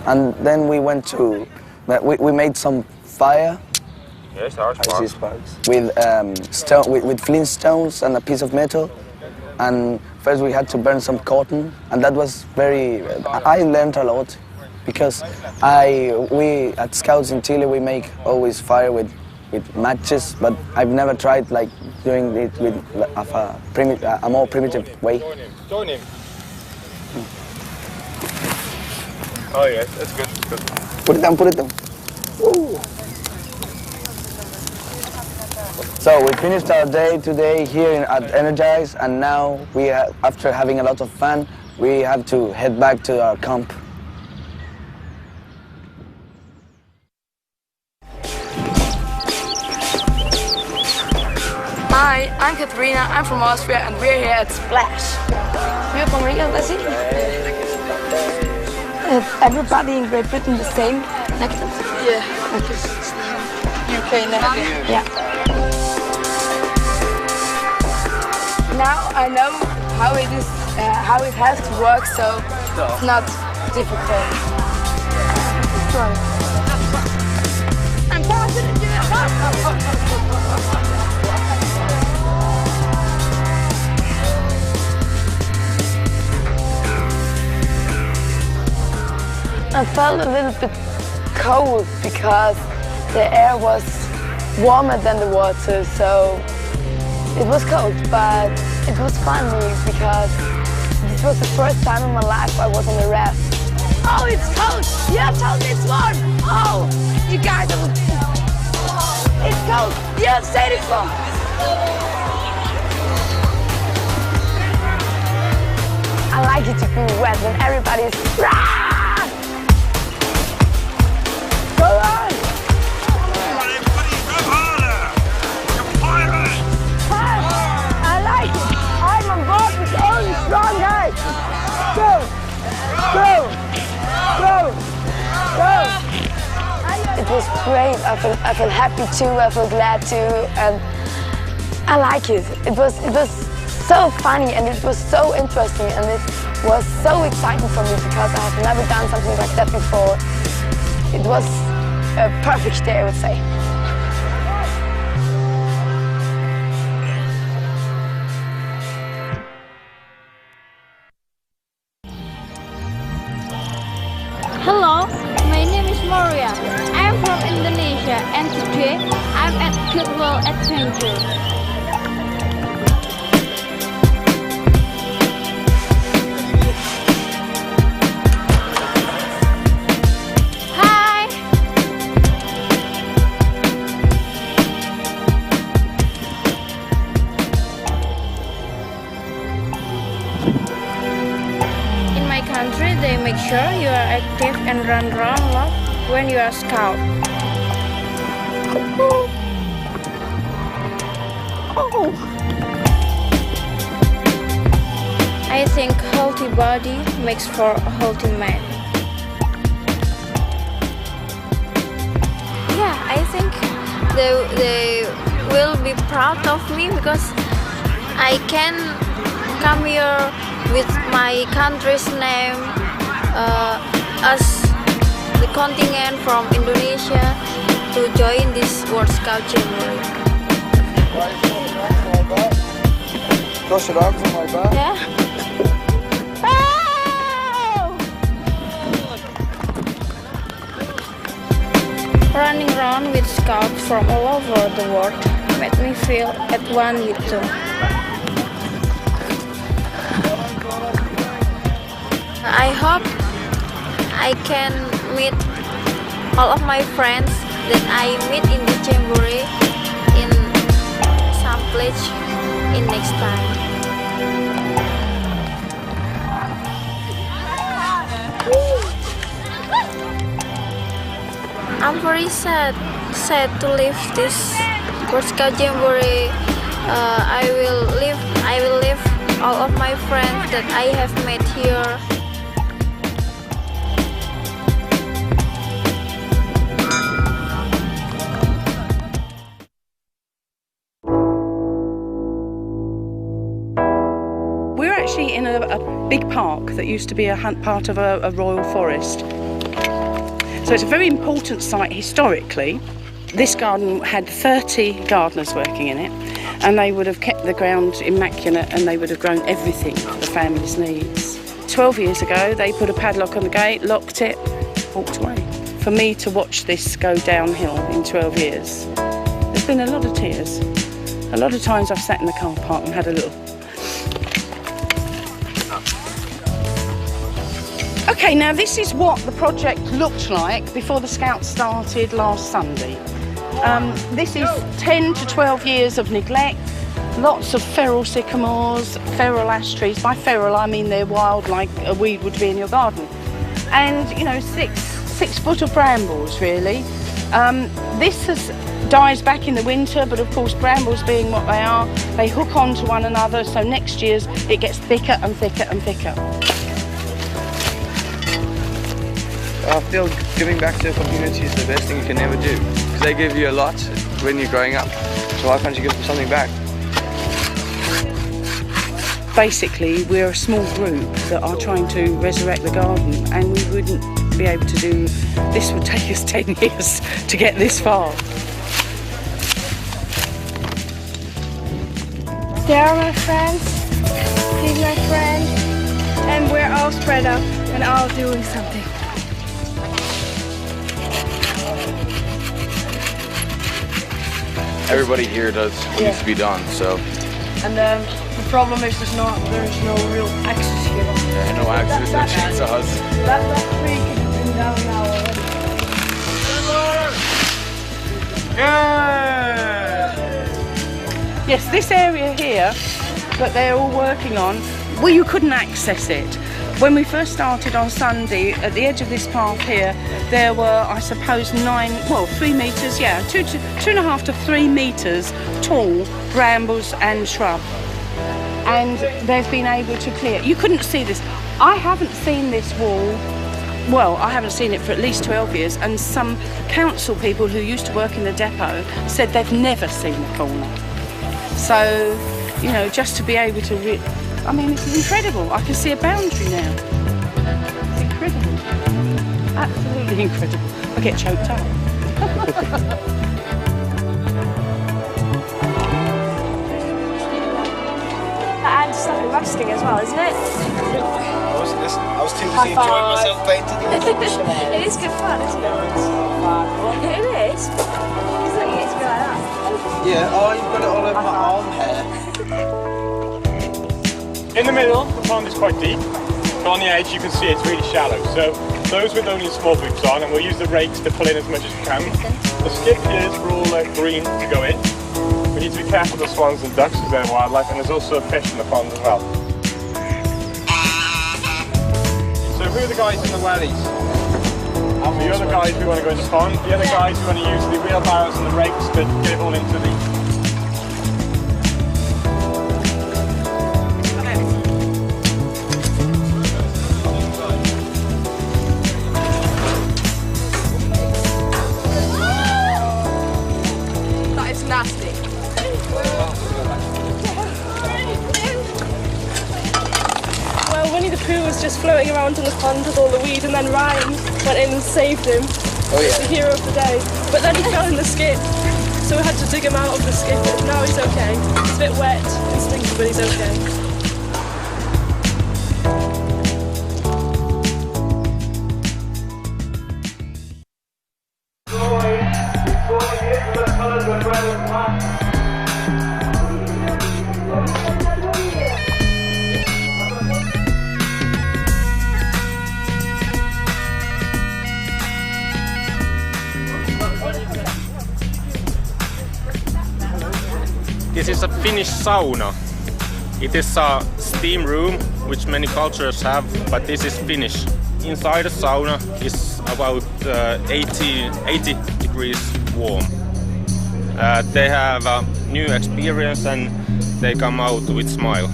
And then we went to, we made some fire. Yes, there are sparks. With flint stones and a piece of metal. And first we had to burn some cotton, and that was I learned a lot, because we at Scouts in Chile, we make always fire with matches, but I've never tried like doing it with a more primitive way. Join him. Oh yes, that's good. Put it down, put it down. Ooh. So we finished our day today here at Energize, and now after having a lot of fun, we have to head back to our camp. Hi, I'm Katarina, I'm from Austria, and we're here at Splash. We're from Riga, that's it. Is everybody in Great Britain the same necklace? Yeah. Necklace. UK necklace. Yeah. Now I know how it is, how it has to work, so it's not difficult. I'm positive you I felt a little bit cold because the air was warmer than the water, so it was cold, but it was funny because this was the first time in my life I was on a raft. Oh, it's cold! Yeah, tell me it's warm! Oh, you guys are... It's cold! Yeah, say it before! I like it to be wet when everybody's... Go on! I like it! I'm on board with only strong guys! Go! Go! Go! Go! It was great. I felt happy too, I felt glad too, and I like it. It was so funny and it was so interesting, and it was so exciting for me because I have never done something like that before. It was a perfect day, I would say. Hello, my name is Maria. I am from Indonesia, and today I'm at Good World Adventure. They make sure you are active and run around a lot when you are a scout. I think healthy body makes for a healthy man. Yeah, I think they will be proud of me because I can come here with my country's name as the contingent from Indonesia to join this World Scout Jamboree. Cross your arms on my back. Yeah. Oh! Running around with scouts from all over the world made me feel at one with them. I hope I can meet all of my friends that I meet in the Jamboree in some place in next time. I'm very sad to leave this Girl Scout Jamboree. I will leave all of my friends that I have met here. We're actually in a big park that used to be part of a royal forest. So it's a very important site historically. This garden had 30 gardeners working in it, and they would have kept the ground immaculate and they would have grown everything for the family's needs. 12 years ago, they put a padlock on the gate, locked it, walked away. For me to watch this go downhill in 12 years, there's been a lot of tears. A lot of times I've sat in the car park and had a little. Okay, now this is what the project looked like before the Scouts started last Sunday. This is 10 to 12 years of neglect, lots of feral sycamores, feral ash trees. By feral I mean they're wild like a weed would be in your garden. And, you know, six foot of brambles really. This dies back in the winter, but of course brambles being what they are, they hook onto one another, so next year's it gets thicker and thicker and thicker. I feel giving back to the community is the best thing you can ever do, because they give you a lot when you're growing up, so why can't you give them something back? Basically, we're a small group that are trying to resurrect the garden, and we wouldn't be able to do, this would take us 10 years to get this far. There are my friends, he's my friend, and we're all spread up and all doing something. Everybody here does what needs to be done, so. And the problem is there's no real access here. Yeah, no access, no chainsaws. That tree could have been down now already. Yes, this area here that they're all working on, well, you couldn't access it. When we first started on Sunday, at the edge of this path here, there were, I suppose, 3 metres, yeah, 2.5 to 3 metres tall brambles and shrub. And they've been able to clear. You couldn't see this. I haven't seen this wall, well, I haven't seen it for at least 12 years, and some council people who used to work in the depot said they've never seen the corner. So, you know, just to be able to I mean, this is incredible. I can see a boundary now. It's incredible. Absolutely incredible. I get choked up. And stuff rusting as well, isn't it? I was too busy enjoying myself painting. It is good fun, isn't it? It is. It's like you get to go like that. Yeah, oh, you've got it all over my arm hair. In the middle, the pond is quite deep, but on the edge you can see it's really shallow. So those with only small boots on, and we'll use the rakes to pull in as much as we can. The skip here is for all green to go in. We need to be careful of the swans and ducks because they're wildlife, and there's also a fish in the pond as well. So who are the guys in the wellies? The other guys we want to go in the pond. The other guys we want to use the wheelbarrows and the rakes to get it all into the... Just floating around in the pond with all the weed, and then Ryan went in and saved him. Oh yeah. The hero of the day. But then he fell in the skip, so we had to dig him out of the skip, and now he's okay. It's a bit wet and stinky, but he's okay. is a Finnish sauna. It is a steam room, which many cultures have, but this is Finnish. Inside the sauna is about 80 degrees warm. They have a new experience and they come out with smile.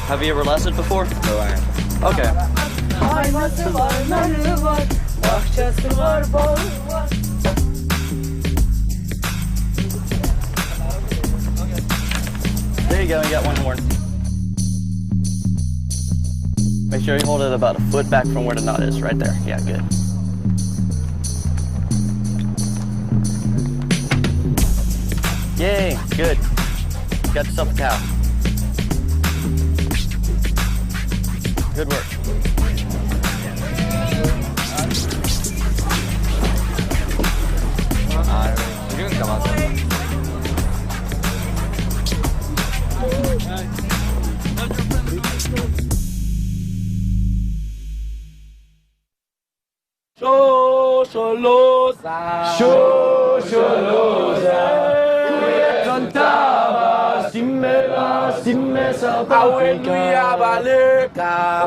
Have you ever lasted before? No, I haven't. Okay. There you go, you got one more. Make sure you hold it about a foot back from where the knot is, right there. Yeah, good. Yay, good. Got yourself a cow. Good work.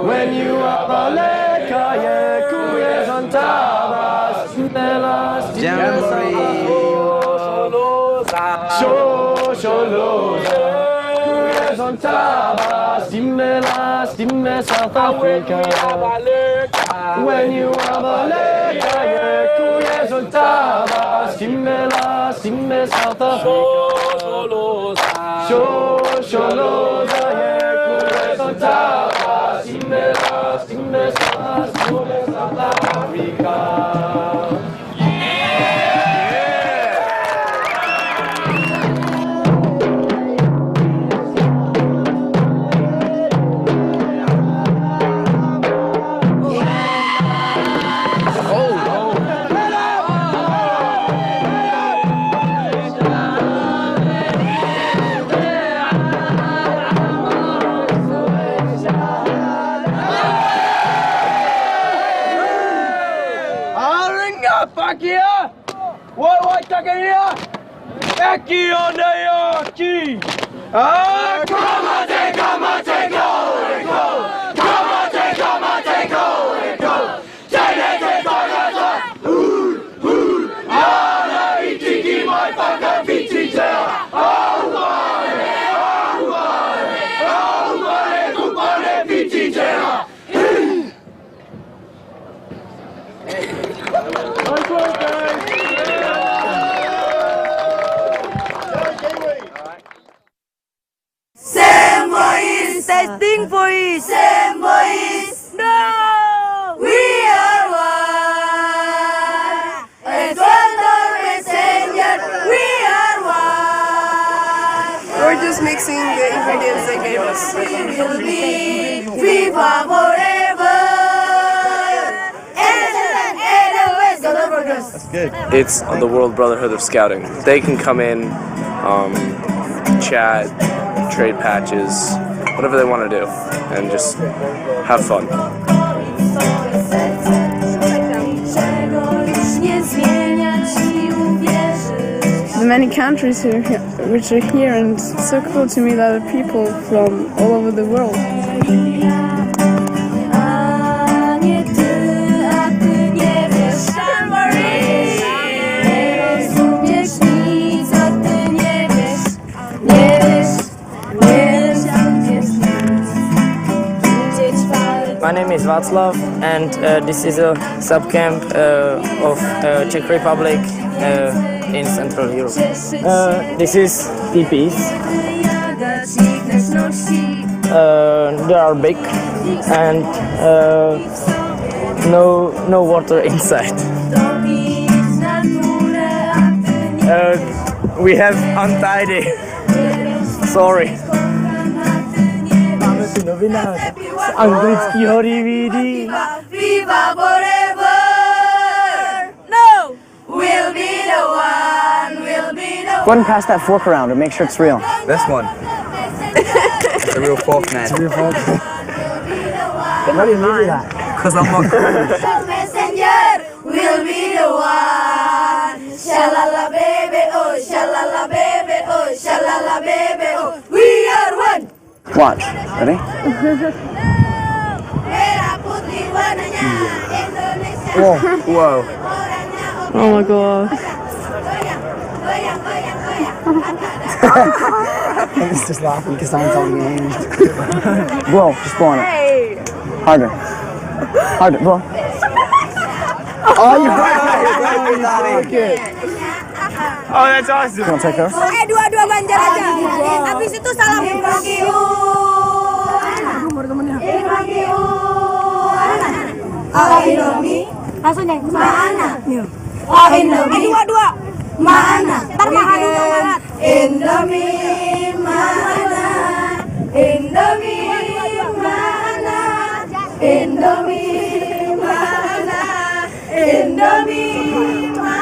When you are baleka, yeah, kuya zontabas, melas, Jamboree. kuya zontabas, melas, South Africa. When you are baleka, yeah, kuya zontabas, melas, South Africa. Testing voice. Same voice. No. We are one. And we are one. We're just mixing the ingredients they gave us. We'll be Viva forever. That's good. It's the World Brotherhood of Scouting. They can come in, chat, trade patches, whatever they want to do, and just have fun. The many countries which are here, and it's so cool to meet other people from all over the world. My name is Václav, and this is a sub-camp of Czech Republic in Central Europe. This is TPs. They are big and no water inside. We have untidy. Sorry. Anglický hory vidí. Viva forever. No, we'll be the one. We'll be the Go ahead and pass that fork around and make sure it's real. This one. It's a real fork, man. It's a real fork. Why do you do that? Because I'm not messenger. We'll be the one. Shalala baby, oh shalala baby, oh shalala baby, oh. We are one. Watch. Ready? Whoa. Whoa. Oh my god. He's just laughing because I'm holding your hand. Blow. Just blow on it. Hey. Harder. Harder. Blow. Oh, you broke it. Oh, that's awesome. You want to take those? Dua-dua banjar aja. Habis itu salam. Indomie. Langsung deh. Mana? Indomie. Dua-dua. Mana? Ntar makan dulu. Indomie mana? Indomie mana? Indomie mana? Indomie mana?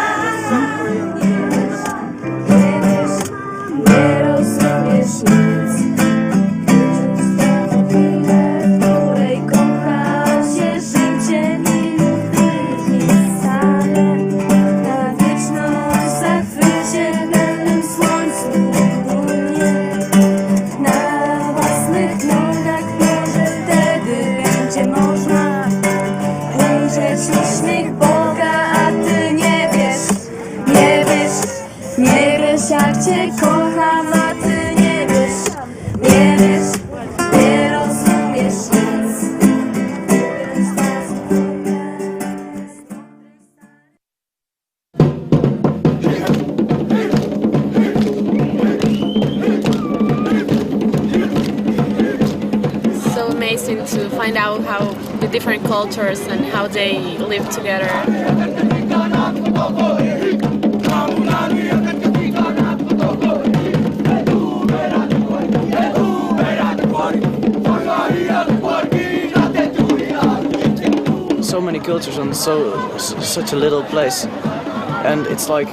Jak cię kocham, a ty nie wiesz, nie rozumiesz nic. So amazing to find out how the different cultures and how they live together. So many cultures on such a little place, and it's like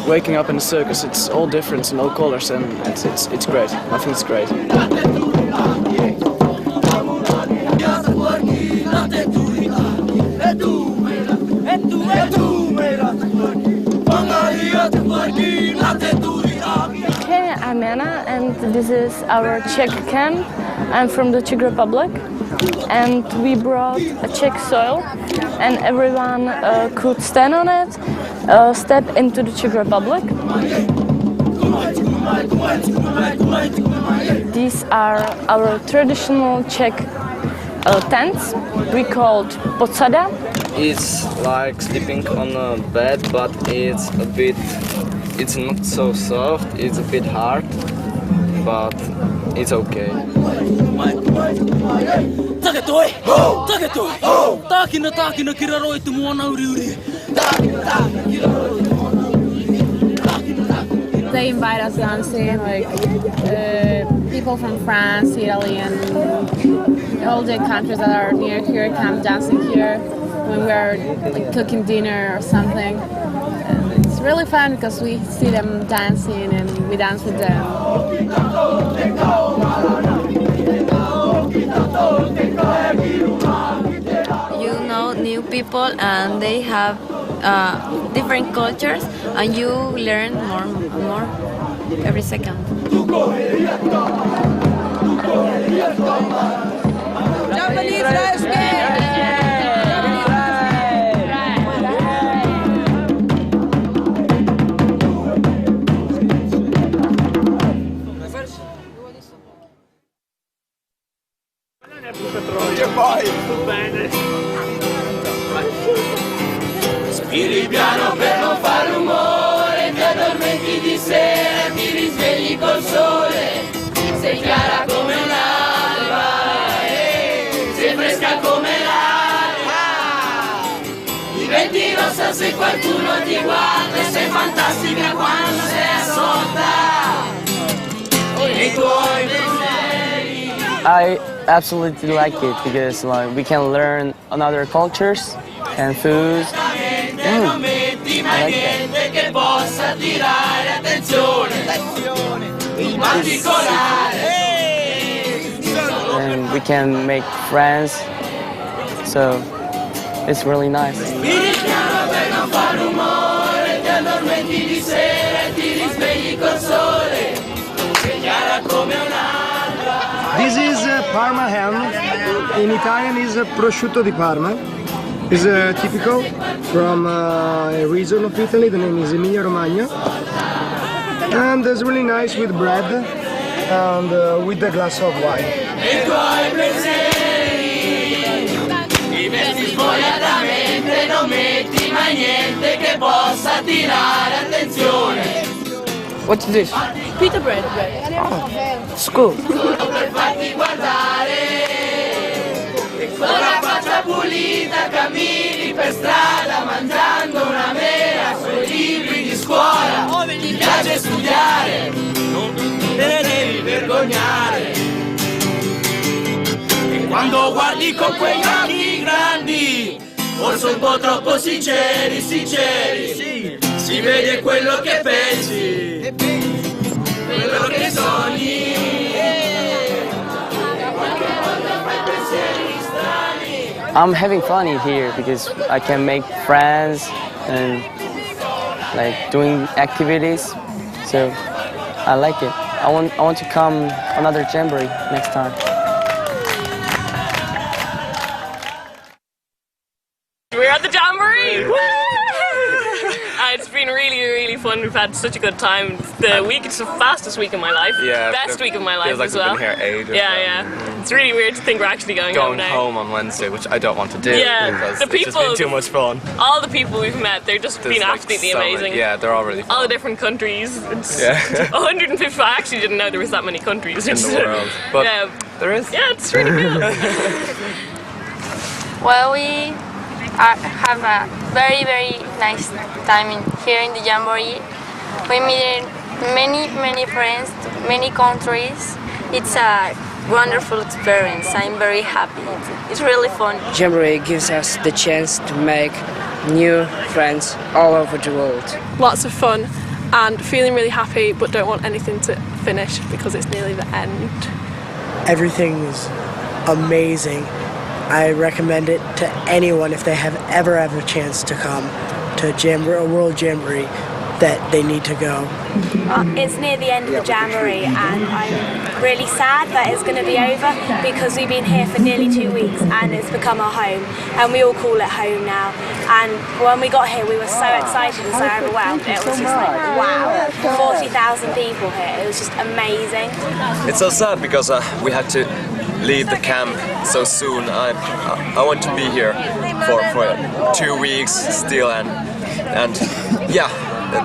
waking up in a circus. It's all different and all colors, and it's great. I think it's great. Okay, I'm Anna, and this is our Czech camp. I'm from the Czech Republic, and we brought a Czech soil, and everyone could stand on it, step into the Czech Republic. These are our traditional Czech tents. We called posada. It's like sleeping on a bed, but it's not so soft, it's a bit hard, but it's okay. They invite us dancing, like people from France, Italy, and all the countries that are near here come dancing here when we are like cooking dinner or something. And it's really fun because we see them dancing and we dance with them. You know new people and they have different cultures, and you learn more and more every second. Japanese rice Spiri piano per non fare rumore, ti addormenti di sera, ti risvegli col sole, sei chiara come se qualcuno ti guarda, sei fantastica quando sei assorta nei tuoi pensieri. I absolutely like it because like we can learn another cultures and foods. Non metti mai niente che possa attirare attenzione in particolare. And we can make friends, so it's really nice. Vieni piano per non far rumore, ti addormenti di sera e ti risvegli col sole, sei chiara come un'altra. This is Parma ham. In Italian is prosciutto di Parma. It's typical from a region of Italy. The name is Emilia Romagna, and it's really nice with bread and with a glass of wine. I tuoi pensieri, ti vesti svogliatamente, non metti mai niente che possa attirare attenzione. What's this? Pita bread. School. Per farti guardare, con la faccia pulita cammini per strada mangiando una mela sui libri di scuola. Ti piace studiare, non te ne devi vergognare. E quando guardi con quegli occhi grandi, forse un po' troppo sinceri, si vede quello che pensi, quello che sogni. I'm having fun here because I can make friends and like doing activities, so I like it. I want to come another Jamboree next time. We're at the Jamboree! It's been really fun. We've had such a good time. It's the fastest week of my life. Yeah, Best week of my life feels like as well. We've been here ages. Yeah. It's really weird to think we're actually going home now. Home on Wednesday, which I don't want to do because the people, it's just been too much fun. All the people we've met, they've just been like absolutely so amazing. Yeah, they're all really fun. All the different countries. It's Yeah. 150. I actually didn't know there was that many countries In the world. But there is. Yeah, it's really cool. Well, we have a very nice time here in the Jamboree. We meet many friends, many countries. It's a wonderful experience. I'm very happy. It's really fun. Jamboree gives us the chance to make new friends all over the world. Lots of fun and feeling really happy, but don't want anything to finish because it's nearly the end. Everything is amazing. I recommend it to anyone if they have ever a chance to come to a World Jamboree that they need to go. It's near the end of the Jamboree and I'm really sad that it's going to be over because we've been here for nearly 2 weeks and it's become our home and we all call it home now. And when we got here we were so excited and so overwhelmed. It was just like wow, 40,000 people here. It was just amazing. It's so sad because we had to leave the camp so soon. I want to be here for 2 weeks still and yeah.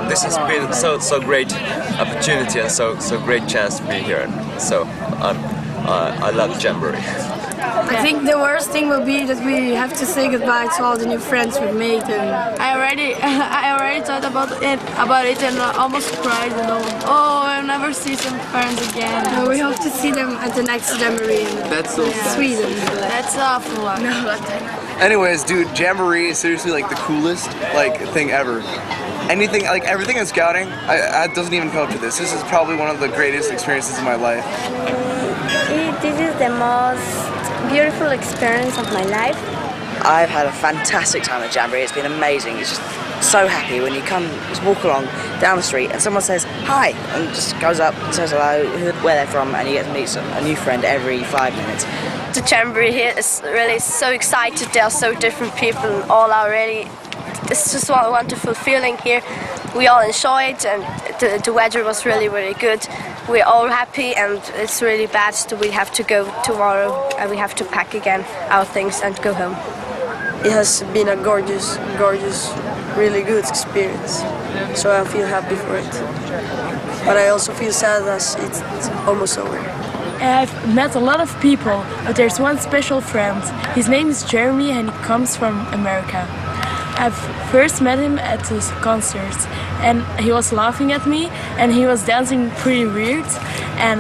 This has been so great opportunity and so great chance to be here. So I love Jamboree. I think the worst thing will be that we have to say goodbye to all the new friends we've made. And I already thought about it and almost cried. I'll never see some friends again. No, we hope to see them at the next Jamboree in Sweden. That's awful. No, anyways, dude, Jamboree is seriously like the coolest thing ever. Anything, everything in scouting, I doesn't even come up to this. This is probably one of the greatest experiences of my life. This is the most beautiful experience of my life. I've had a fantastic time at Jamboree. It's been amazing. It's just so happy when you just walk along down the street and someone says hi and just goes up and says hello, where they're from, and you get to meet a new friend every 5 minutes. The Jamboree here is really so excited. There are so different people. All are really. It's just a wonderful feeling here. We all enjoy it and the weather was really good. We're all happy and it's really bad that we have to go tomorrow and we have to pack again our things and go home. It has been a gorgeous, really good experience. So I feel happy for it. But I also feel sad as it's almost over. I've met a lot of people, but there's one special friend. His name is Jeremy and he comes from America. I've first met him at his concerts, and he was laughing at me, and he was dancing pretty weird. And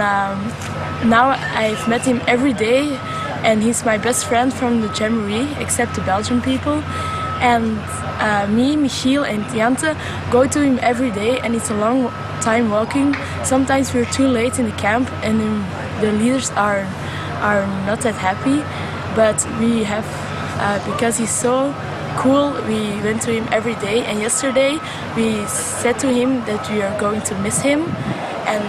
now I've met him every day, and he's my best friend from the Jamboree, except the Belgian people. And me, Michiel, and Jante go to him every day, and it's a long time walking. Sometimes we're too late in the camp, and the leaders are not that happy. But we have, because he's so cool, we went to him every day. And yesterday we said to him that we are going to miss him. And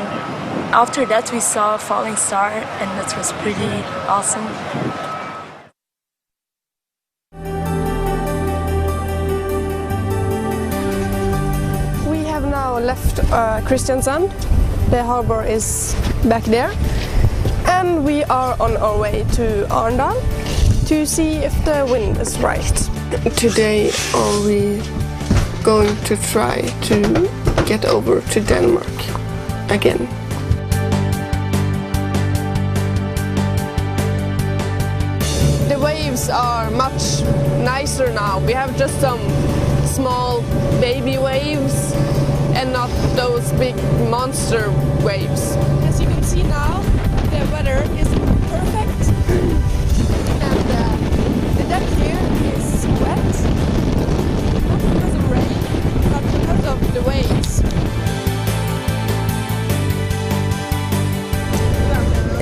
after that we saw a falling star, and that was pretty awesome. Left Kristiansand. The harbor is back there, and we are on our way to Arendal to see if the wind is right. Today are we going to try to get over to Denmark again. The waves are much nicer now. We have just some small baby waves and not those big monster waves. As you can see now, the weather is perfect, and the deck here is wet, not because of rain, but because of the waves.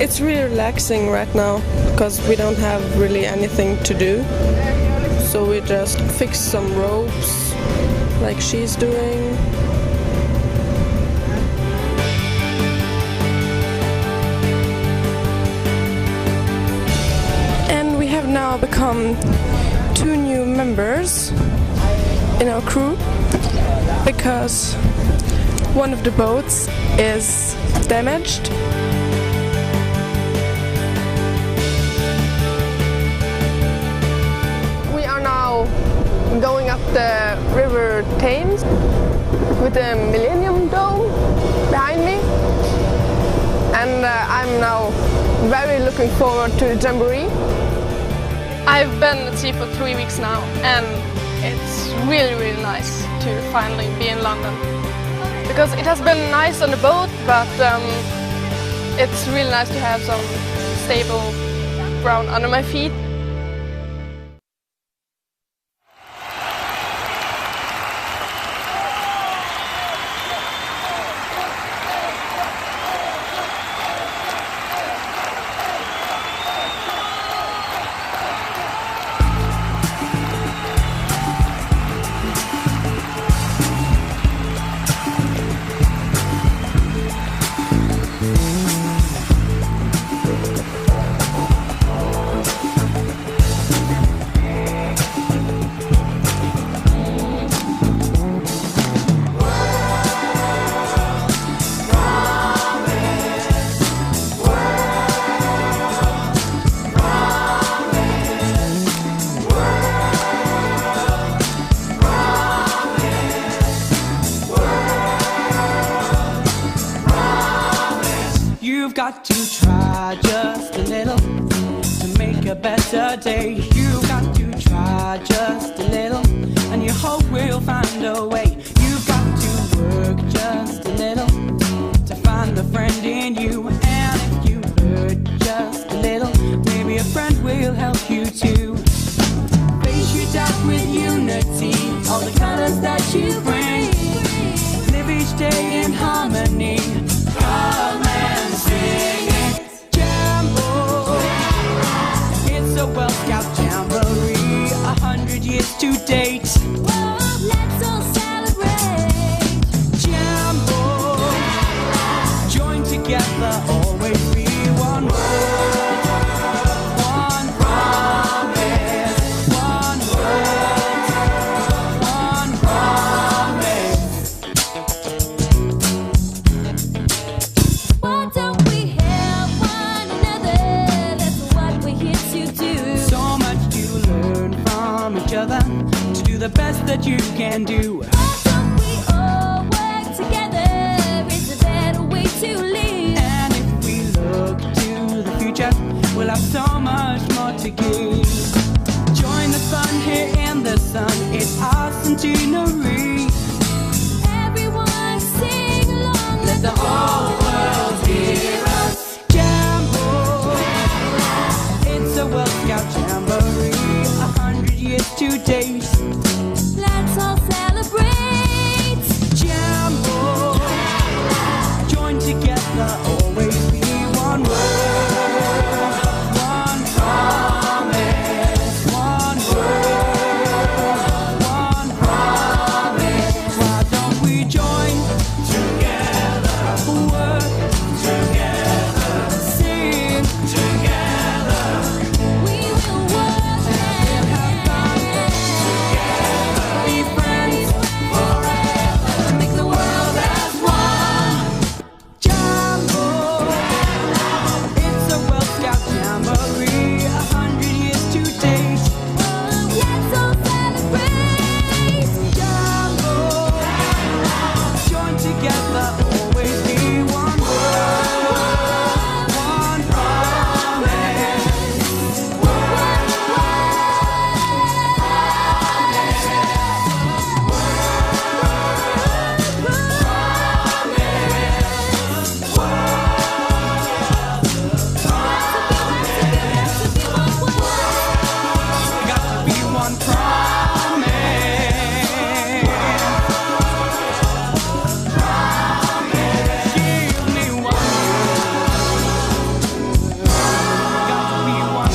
It's really relaxing right now, because we don't have really anything to do. So we just fix some ropes, like she's doing. Now become 2 new members in our crew, because one of the boats is damaged. We are now going up the River Thames with the Millennium Dome behind me, and I'm now very looking forward to the Jamboree. I've been at sea for 3 weeks now, and it's really nice to finally be in London. Because it has been nice on the boat, but it's really nice to have some stable ground under my feet. You've got to try just a little to make a better day. You've got to try just a little, and you hope we'll find a way. You've got to work just a little to find a friend in you. And if you hurt just a little, maybe a friend will help you too. Face your doubt with unity, all the colors that you bring. Live each day in harmony. Come and sing it. Jamboree. It's a World Scout Jamboree, 100 years to date. Let's all celebrate. Jamboree. Join together, always be one world. One promise. One world. One promise. Why don't we help one another? That's what we're here to do. So much to learn from each other, to do the best that you can do. Why don't we all work together? It's a better way to live. And if we look to the future, we'll have so much more to give. Join the fun here in the sun. It's our centenary. Everyone sing along. Let the whole world hear us. Jamboree, it's a World Scout Jamboree, 100 years to date. Let's all celebrate. Jamboree, join together, always be one world, one promise, one world, one promise. Why don't we join together, work together, sing together? We will work and have fun together, be friends forever, make the world as one. Jamboree, it's a World Scout Jamboree, 100 years to date. Let's all celebrate. Jamboree, join together, always be one world, one promise. Got to be one promise. Give me one. Got to be one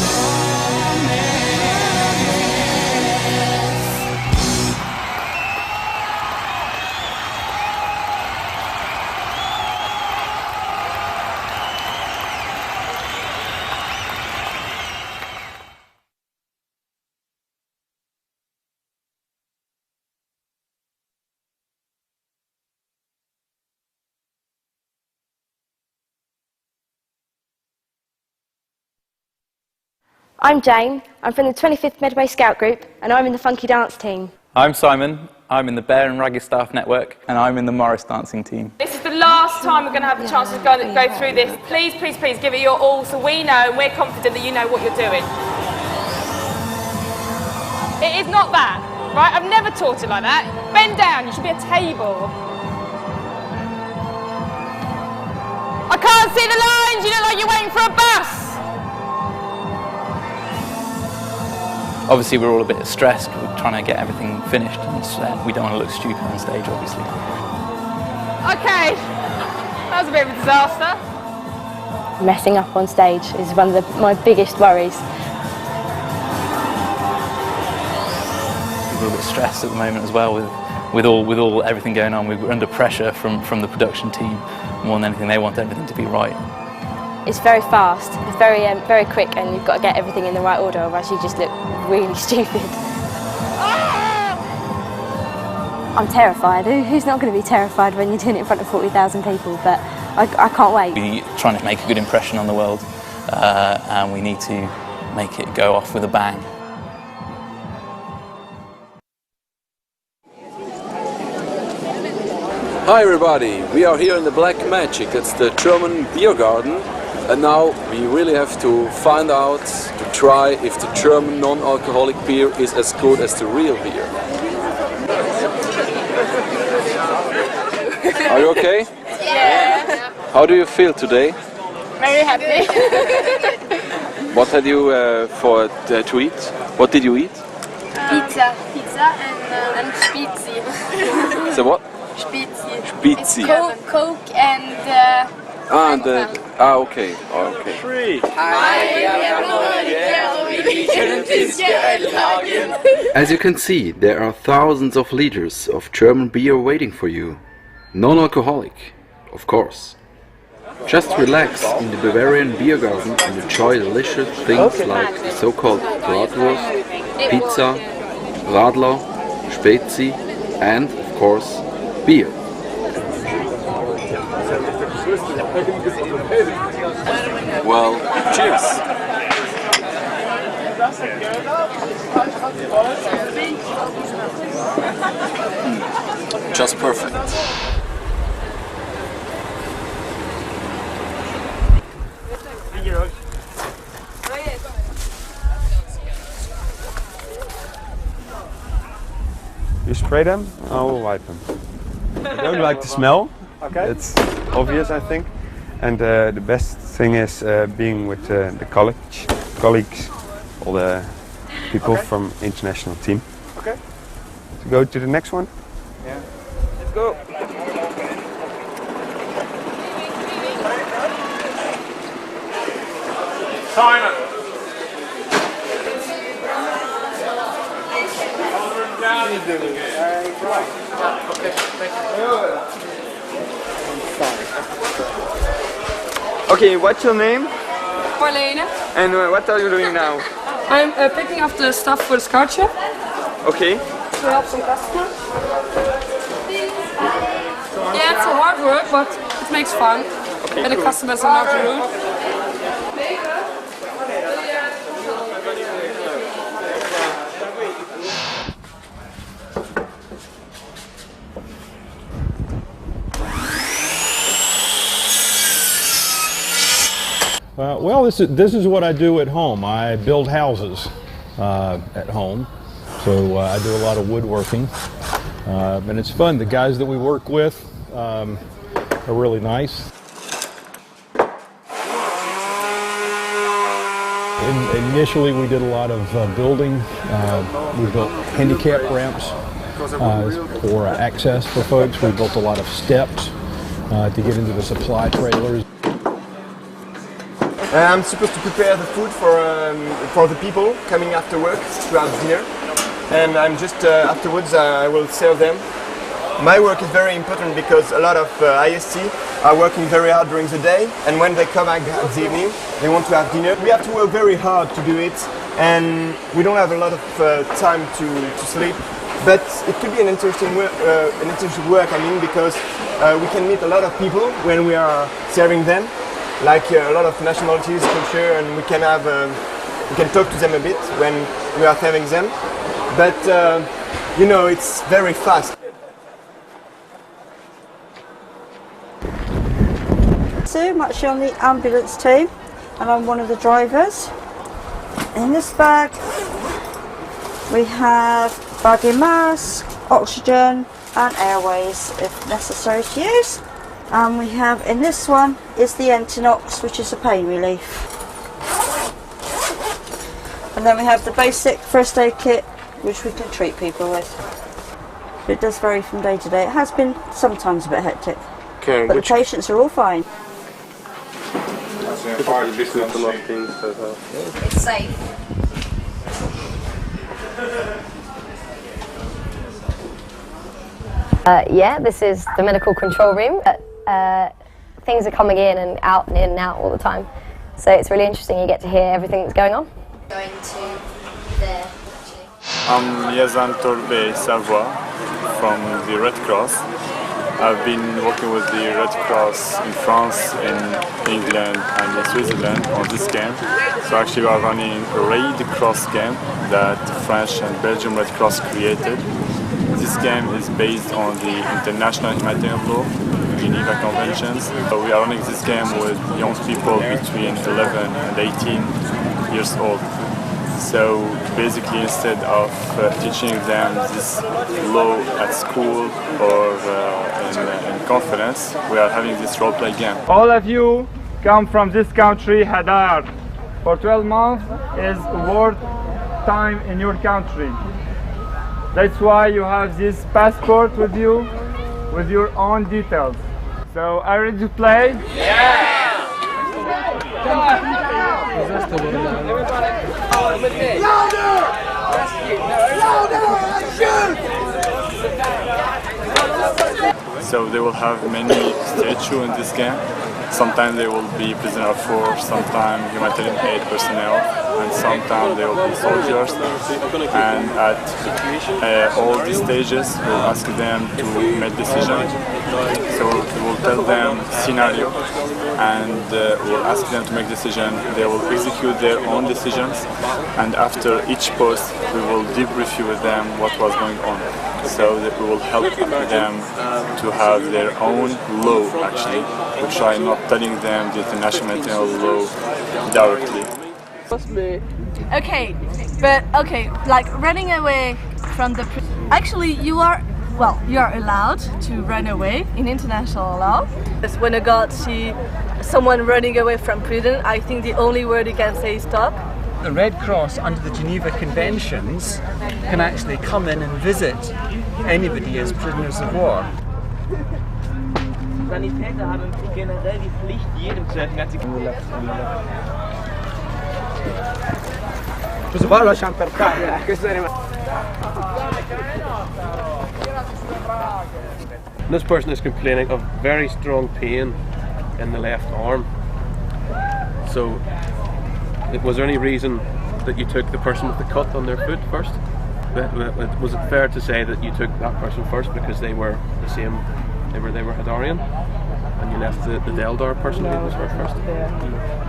I'm Jane, I'm from the 25th Medway Scout Group and I'm in the Funky Dance team. I'm Simon, I'm in the Bear and Raggy Staff Network and I'm in the Morris dancing team. This is the last time we're going to have the chance to go through this. Please, please, please give it your all so we know and we're confident that you know what you're doing. It is not that, right? I've never taught it like that. Bend down, you should be a table. I can't see the lines, you look like you're waiting for a bus. Obviously we're all a bit stressed, we're trying to get everything finished and we don't want to look stupid on stage obviously. Okay, that was a bit of a disaster. Messing up on stage is one of my biggest worries. We're a bit stressed at the moment as well with all everything going on. We're under pressure from the production team more than anything. They want everything to be right. It's very fast, it's very quick and you've got to get everything in the right order or else you just look really stupid. I'm terrified. Who's not going to be terrified when you're doing it in front of 40,000 people? But I can't wait. We're trying to make a good impression on the world and we need to make it go off with a bang. Hi everybody, we are here in the Black Magic, it's the German beer garden, and now we really have to find out, to try if the German non-alcoholic beer is as good as the real beer. Are you okay? Yeah. How do you feel today? Very happy. What had you to eat? What did you eat? Pizza and Spezi. So what? Spezi. Spezi. Coke and okay. As you can see, there are thousands of liters of German beer waiting for you. Non-alcoholic, of course. Just relax in the Bavarian beer garden and enjoy delicious things like the so-called Bratwurst, pizza, Radler, Spezi and, of course, beer. Well, cheers! Just perfect. You spray them, I will wipe them. I don't like the smell. Okay. It's obvious, I think. And the best thing is being with the colleagues, all the people from international team. Okay. To go to the next one? Yeah. Let's go. Simon. Okay, what's your name? Marlene. And what are you doing now? I'm picking up the stuff for the sculpture Okay. to help some customers. Yeah, it's a hard work, but it makes fun. Okay, And the cool. customers are not rude. Well, this is what I do at home. I build houses at home, so I do a lot of woodworking, and it's fun. The guys that we work with are really nice. Initially, we did a lot of building. We built handicap ramps for access for folks. We built a lot of steps to get into the supply trailers. I'm supposed to prepare the food for the people coming after work to have dinner, and I'm just afterwards I will serve them. My work is very important because a lot of ISC are working very hard during the day, and when they come back at the evening, they want to have dinner. We have to work very hard to do it, and we don't have a lot of time to sleep. But it could be an interesting work. I mean, because we can meet a lot of people when we are serving them. Like a lot of nationalities, culture, and we can talk to them a bit when we are serving them. But you know, it's very fast. So I'm actually on the ambulance team, and I'm one of the drivers. In this bag, we have baggy mask, oxygen, and airways if necessary to use. And we have in this one is the Entinox, which is a pain relief. And then we have the basic first aid kit, which we can treat people with. It does vary from day to day. It has been sometimes a bit hectic, Okay, but the patients are all fine. It's safe. Yeah, this is the medical control room. Things are coming in and out all the time. So it's really interesting, you get to hear everything that's going on. Going to there, actually. I'm Yazan Torbe Savoie from the Red Cross. I've been working with the Red Cross in France, in England and in Switzerland on this camp. So actually we are running a Red Cross camp that French and Belgian Red Cross created. This camp is based on the international humanitarian law, Geneva Conventions. So we are running this camp with young people between 11 and 18 years old. So basically, instead of teaching them this law at school or in conference, we are having this role-play game. All of you come from this country, Hadar. For 12 months is war time in your country. That's why you have this passport with you, with your own details. So, are you ready to play? Yeah! So they will have many statues in this game. Sometimes they will be prisoner of war, sometimes humanitarian aid personnel, and sometimes they will be soldiers. And at all these stages, we'll ask them to make decisions. So we will tell them scenario, and we'll ask them to make decision. They will execute their own decisions, and after each post, we will debrief with them what was going on. So that we will help them to have their own law, actually. We try not telling them the international law directly. Okay, but okay, like running away from the actually you are allowed to run away in international law. When a God see someone running away from prison, I think the only word you can say is stop. The Red Cross under the Geneva Conventions can actually come in and visit anybody as prisoners of war. Sanitäter haben generell die Pflicht, jedem zu helfen. This person is complaining of very strong pain in the left arm. So, was there any reason that you took the person with the cut on their foot first? Was it fair to say that you took that person first because they were the same? They were Hadarian, and you left the Deldar person who was hurt first?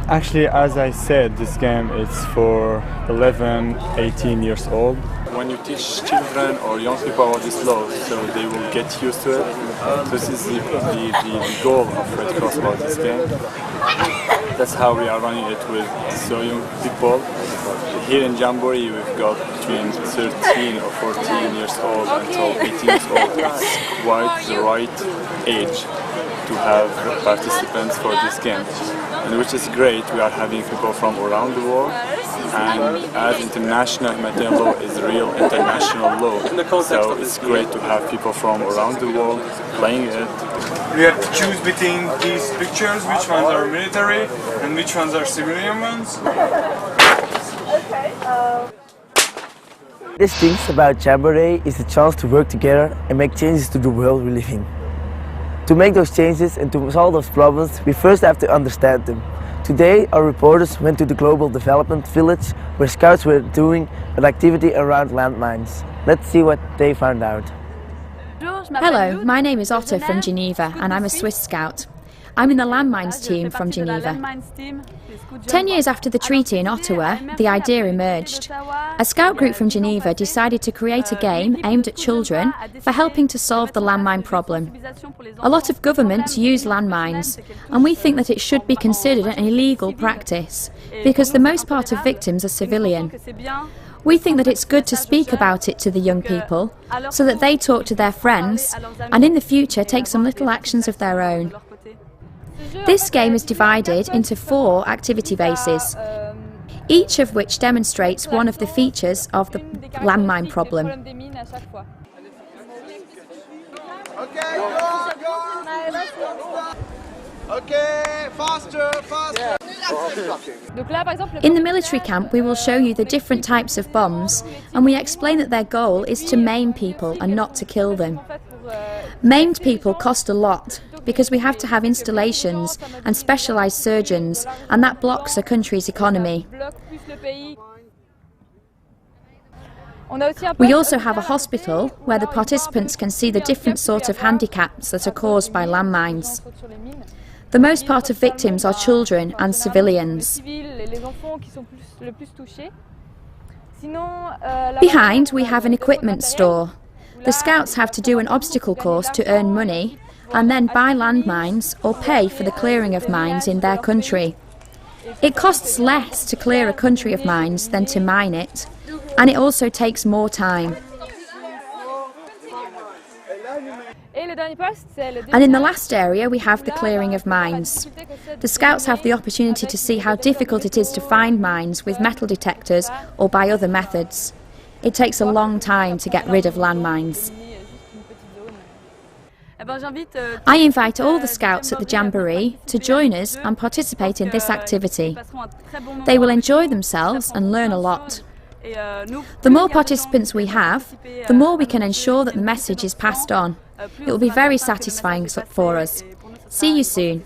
Actually, as I said, this game is for 11, 18 years old. When you teach children or young people about this law, so they will get used to it. This is the goal of Red Cross about this game. That's how we are running it with so young people. Here in Jamboree, we've got between 13 or 14 years old until 18 years old. It's quite the right age to have participants for this game, and which is great. We are having people from around the world, and as international humanitarian law is real international law, so it's great to have people from around the world playing it. We have to choose between these pictures, which ones are military and which ones are civilian ones. Best things about Jamboree is the chance to work together and make changes to the world we live in. To make those changes and to solve those problems, we first have to understand them. Today, our reporters went to the Global Development Village where scouts were doing an activity around landmines. Let's see what they found out. Hello, my name is Otter from Geneva and I'm a Swiss Scout. I'm in the landmines team from Geneva. 10 years after the treaty in Ottawa, the idea emerged. A scout group from Geneva decided to create a game aimed at children for helping to solve the landmine problem. A lot of governments use landmines, and we think that it should be considered an illegal practice, because the most part of victims are civilian. We think that it's good to speak about it to the young people, so that they talk to their friends, and in the future take some little actions of their own. This game is divided into 4 activity bases, each of which demonstrates one of the features of the landmine problem. Okay, faster, faster. In the military camp, we will show you the different types of bombs, and we explain that their goal is to maim people and not to kill them. Maimed people cost a lot, because we have to have installations and specialised surgeons, and that blocks a country's economy. We also have a hospital where the participants can see the different sorts of handicaps that are caused by landmines. The most part of victims are children and civilians. Behind, we have an equipment store. The scouts have to do an obstacle course to earn money and then buy landmines or pay for the clearing of mines in their country. It costs less to clear a country of mines than to mine it, and it also takes more time. And in the last area we have the clearing of mines. The scouts have the opportunity to see how difficult it is to find mines with metal detectors or by other methods. It takes a long time to get rid of landmines. I invite all the scouts at the Jamboree to join us and participate in this activity. They will enjoy themselves and learn a lot. The more participants we have, the more we can ensure that the message is passed on. It will be very satisfying for us. See you soon.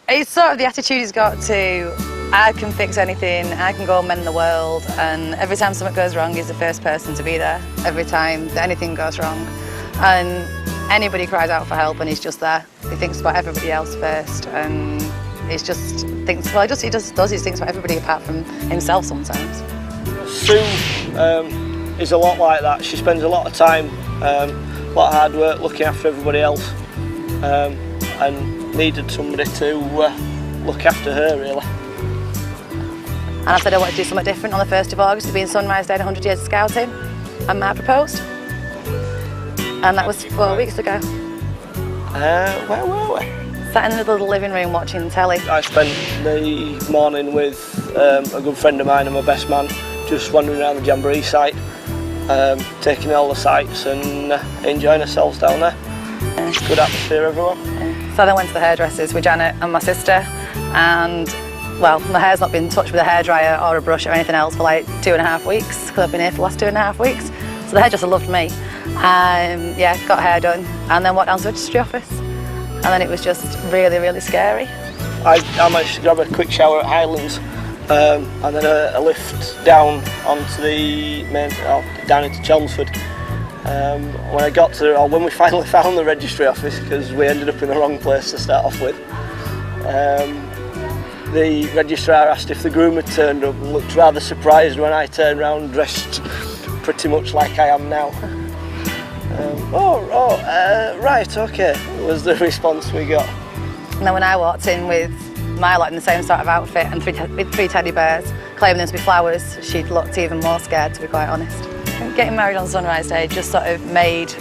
It's sort of the attitude he's got to, I can fix anything, I can go and mend the world, and every time something goes wrong he's the first person to be there, every time that anything goes wrong. And anybody cries out for help and he's just there. He thinks about everybody else first, and he just thinks, well, he thinks about everybody apart from himself sometimes. Sue is a lot like that. She spends a lot of time, a lot of hard work looking after everybody else, and needed somebody to look after her, really. I said I wanted to do something different on the 1st of August to be in Sunrise Day, 100 years of scouting, and Matt proposed. And that was 4 weeks ago. Where were we? Sat in the little living room watching telly. I spent the morning with a good friend of mine and my best man, just wandering around the Jamboree site, taking all the sights and enjoying ourselves down there. Good atmosphere everywhere. So then I went to the hairdressers with Janet and my sister, and well, my hair's not been touched with a hairdryer or a brush or anything else for like 2.5 weeks, because I've been here for the last 2.5 weeks. So the hairdresser loved me. Yeah, got hair done, and then walked down to the registry office. And then it was just really, really scary. I managed to grab a quick shower at Highlands, and then a lift down onto the main, down into Chelmsford. When I got to, or when we finally found the registry office, because we ended up in the wrong place to start off with, the registrar asked if the groom had turned up and looked rather surprised when I turned around dressed pretty much like I am now. Right, okay, was the response we got. And then when I walked in with my lot in the same sort of outfit and with 3 teddy bears, claiming them to be flowers, she looked even more scared, to be quite honest. Getting married on Sunrise Day just sort of made...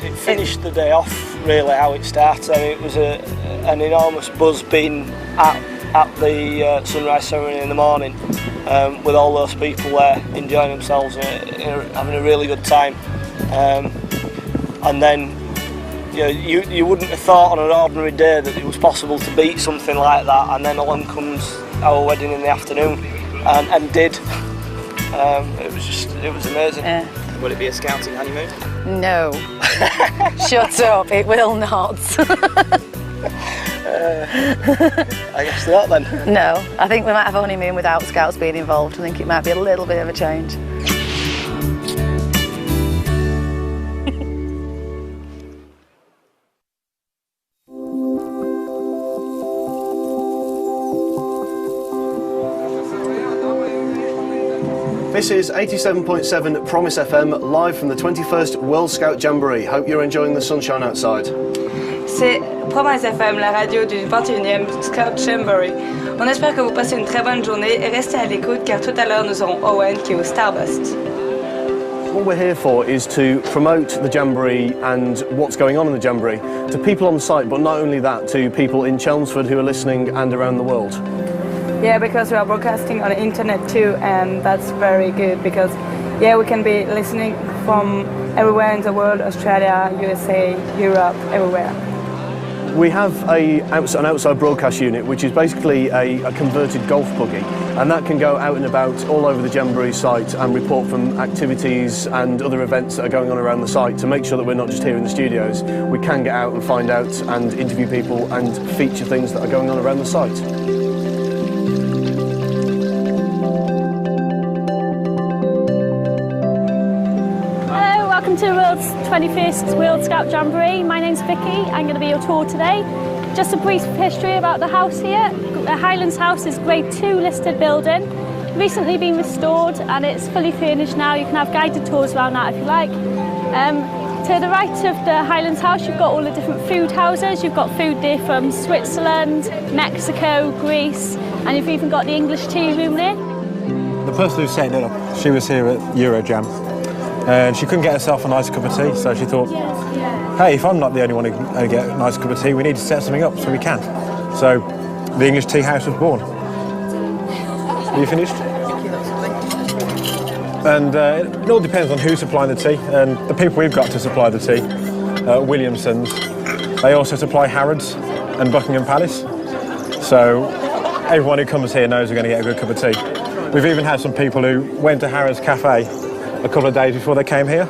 It finished the day off, really, how it started. I mean, it was an enormous buzz being at the sunrise ceremony in the morning, with all those people there enjoying themselves and having a really good time. And then you wouldn't have thought on an ordinary day that it was possible to beat something like that, and then along comes our wedding in the afternoon, and did. It was amazing. Yeah. Will it be a scouting honeymoon? No. Shut up, it will not. I guess not then. No, I think we might have a honeymoon without scouts being involved. I think it might be a little bit of a change. This is 87.7 Promise FM, live from the 21st World Scout Jamboree. Hope you're enjoying the sunshine outside. C'est Promise FM, la radio du 21e Scout Jamboree. On espère que vous passez une très bonne journée et restez à l'écoute car tout à l'heure nous aurons Owen qui est au Starburst. What we're here for is to promote the Jamboree and what's going on in the Jamboree to people on site, but not only that, to people in Chelmsford who are listening and around the world. Yeah, because we are broadcasting on the internet too, and that's very good because, yeah, we can be listening from everywhere in the world, Australia, USA, Europe, everywhere. We have an outside broadcast unit, which is basically a converted golf buggy, and that can go out and about all over the Jamboree site and report from activities and other events that are going on around the site to make sure that we're not just here in the studios. We can get out and find out and interview people and feature things that are going on around the site. Welcome to the world's 21st World Scout Jamboree. My name's Vicky. I'm going to be your tour today. Just a brief history about the house here. The Highlands House is Grade 2 listed building. Recently been restored and it's fully furnished now. You can have guided tours around that if you like. To the right of the Highlands House you've got all the different food houses. You've got food there from Switzerland, Mexico, Greece, and you've even got the English tea room there. The person who set it up, she was here at Eurojam. And she couldn't get herself a nice cup of tea, so she thought, hey, if I'm not the only one who can get a nice cup of tea, we need to set something up so we can. So the English tea house was born. Are you finished? And it all depends on who's supplying the tea, and the people we've got to supply the tea, Williamson's, they also supply Harrods and Buckingham Palace. So everyone who comes here knows we're going to get a good cup of tea. We've even had some people who went to Harrods Cafe a couple of days before they came here,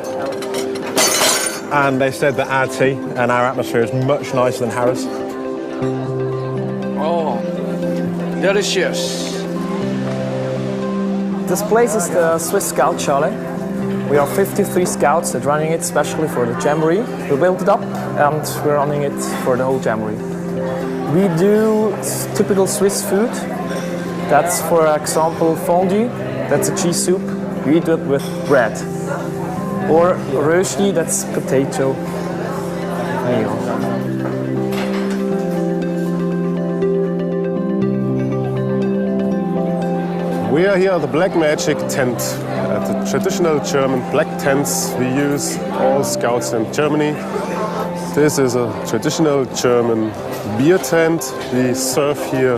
and they said that our tea and our atmosphere is much nicer than Harrods. Oh, delicious. This place is the Swiss Scout Chalet. We are 53 scouts that are running it specially for the Jamboree. We built it up and we're running it for the whole Jamboree. We do typical Swiss food. That's, for example, fondue. That's a cheese soup. You eat it with bread. Or rösti, that's potato meal. We are here at the Black Magic tent, at the traditional German black tents we use all scouts in Germany. This is a traditional German beer tent. We serve here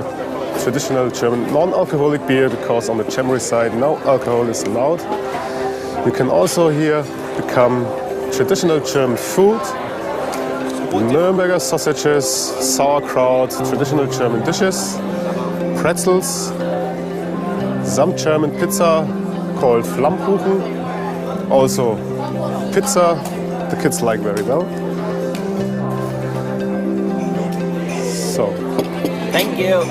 traditional German non-alcoholic beer because on the Jamboree side no alcohol is allowed. You can also here become traditional German food, Nürnberger sausages, sauerkraut, traditional German dishes, pretzels, some German pizza called Flammkuchen, also pizza the kids like very well. So, thank you.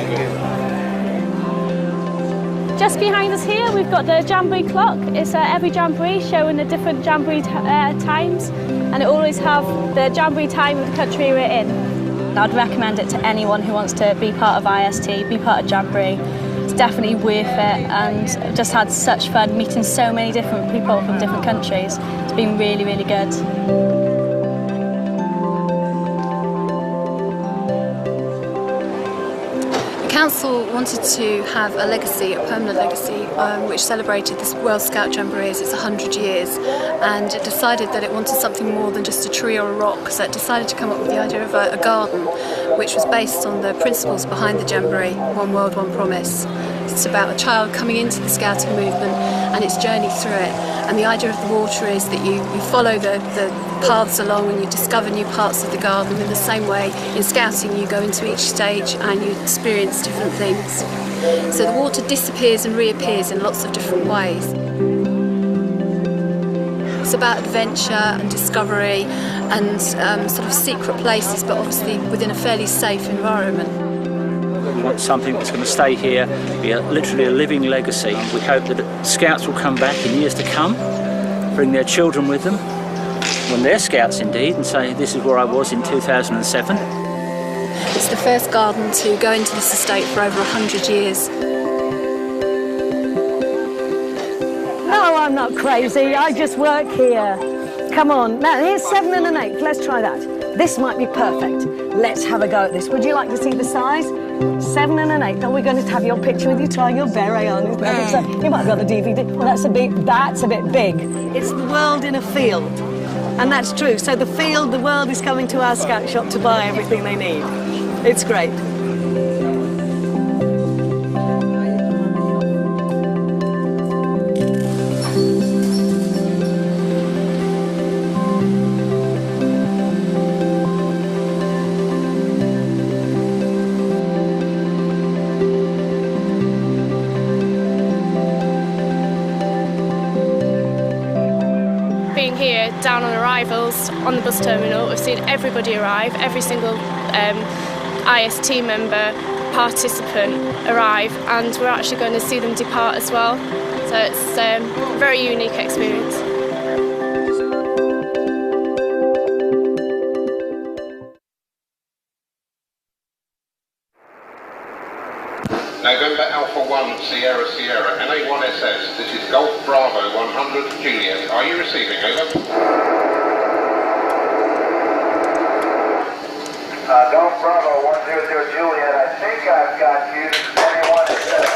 Just behind us here we've got the Jamboree clock. It's every Jamboree showing the different Jamboree times, and it always have the Jamboree time of the country we're in. I'd recommend it to anyone who wants to be part of IST, be part of Jamboree. It's definitely worth it, and just had such fun meeting so many different people from different countries. It's been really, really good. The council wanted to have a legacy, a permanent legacy, which celebrated this World Scout Jamboree as its 100 years, and it decided that it wanted something more than just a tree or a rock, so it decided to come up with the idea of a garden, which was based on the principles behind the Jamboree, One World, One Promise. It's about a child coming into the scouting movement and its journey through it, and the idea of the water is that you follow the paths along and you discover new parts of the garden. In the same way, in scouting you go into each stage and you experience different things. So the water disappears and reappears in lots of different ways. It's about adventure and discovery and sort of secret places, but obviously within a fairly safe environment. We want something that's going to stay here, be literally a living legacy. We hope that scouts will come back in years to come, bring their children with them, when they're scouts indeed, and say this is where I was in 2007. It's the first garden to go into this estate for over 100 years. No, I'm not crazy. I just work here. Come on. Now, here's 7 and an 8. Let's try that. This might be perfect. Let's have a go at this. Would you like to see the size? 7 and an 8. Are we going to have your picture with you tying your beret on? You might have got the DVD. Well, that's a bit big. It's the world in a field. And that's true. So the field, the world is coming to our scout shop to buy everything they need. It's great. Being here down on arrivals on the bus terminal, we've seen everybody arrive, every single IST member, participant arrive, and we're actually going to see them depart as well. So it's a very unique experience. November Alpha 1 Sierra Sierra, NA1SS, this is Golf Bravo 100 Juliet. Are you receiving? Over. Golf Bravo 100 Juliet, I think I've got you. NA1SS.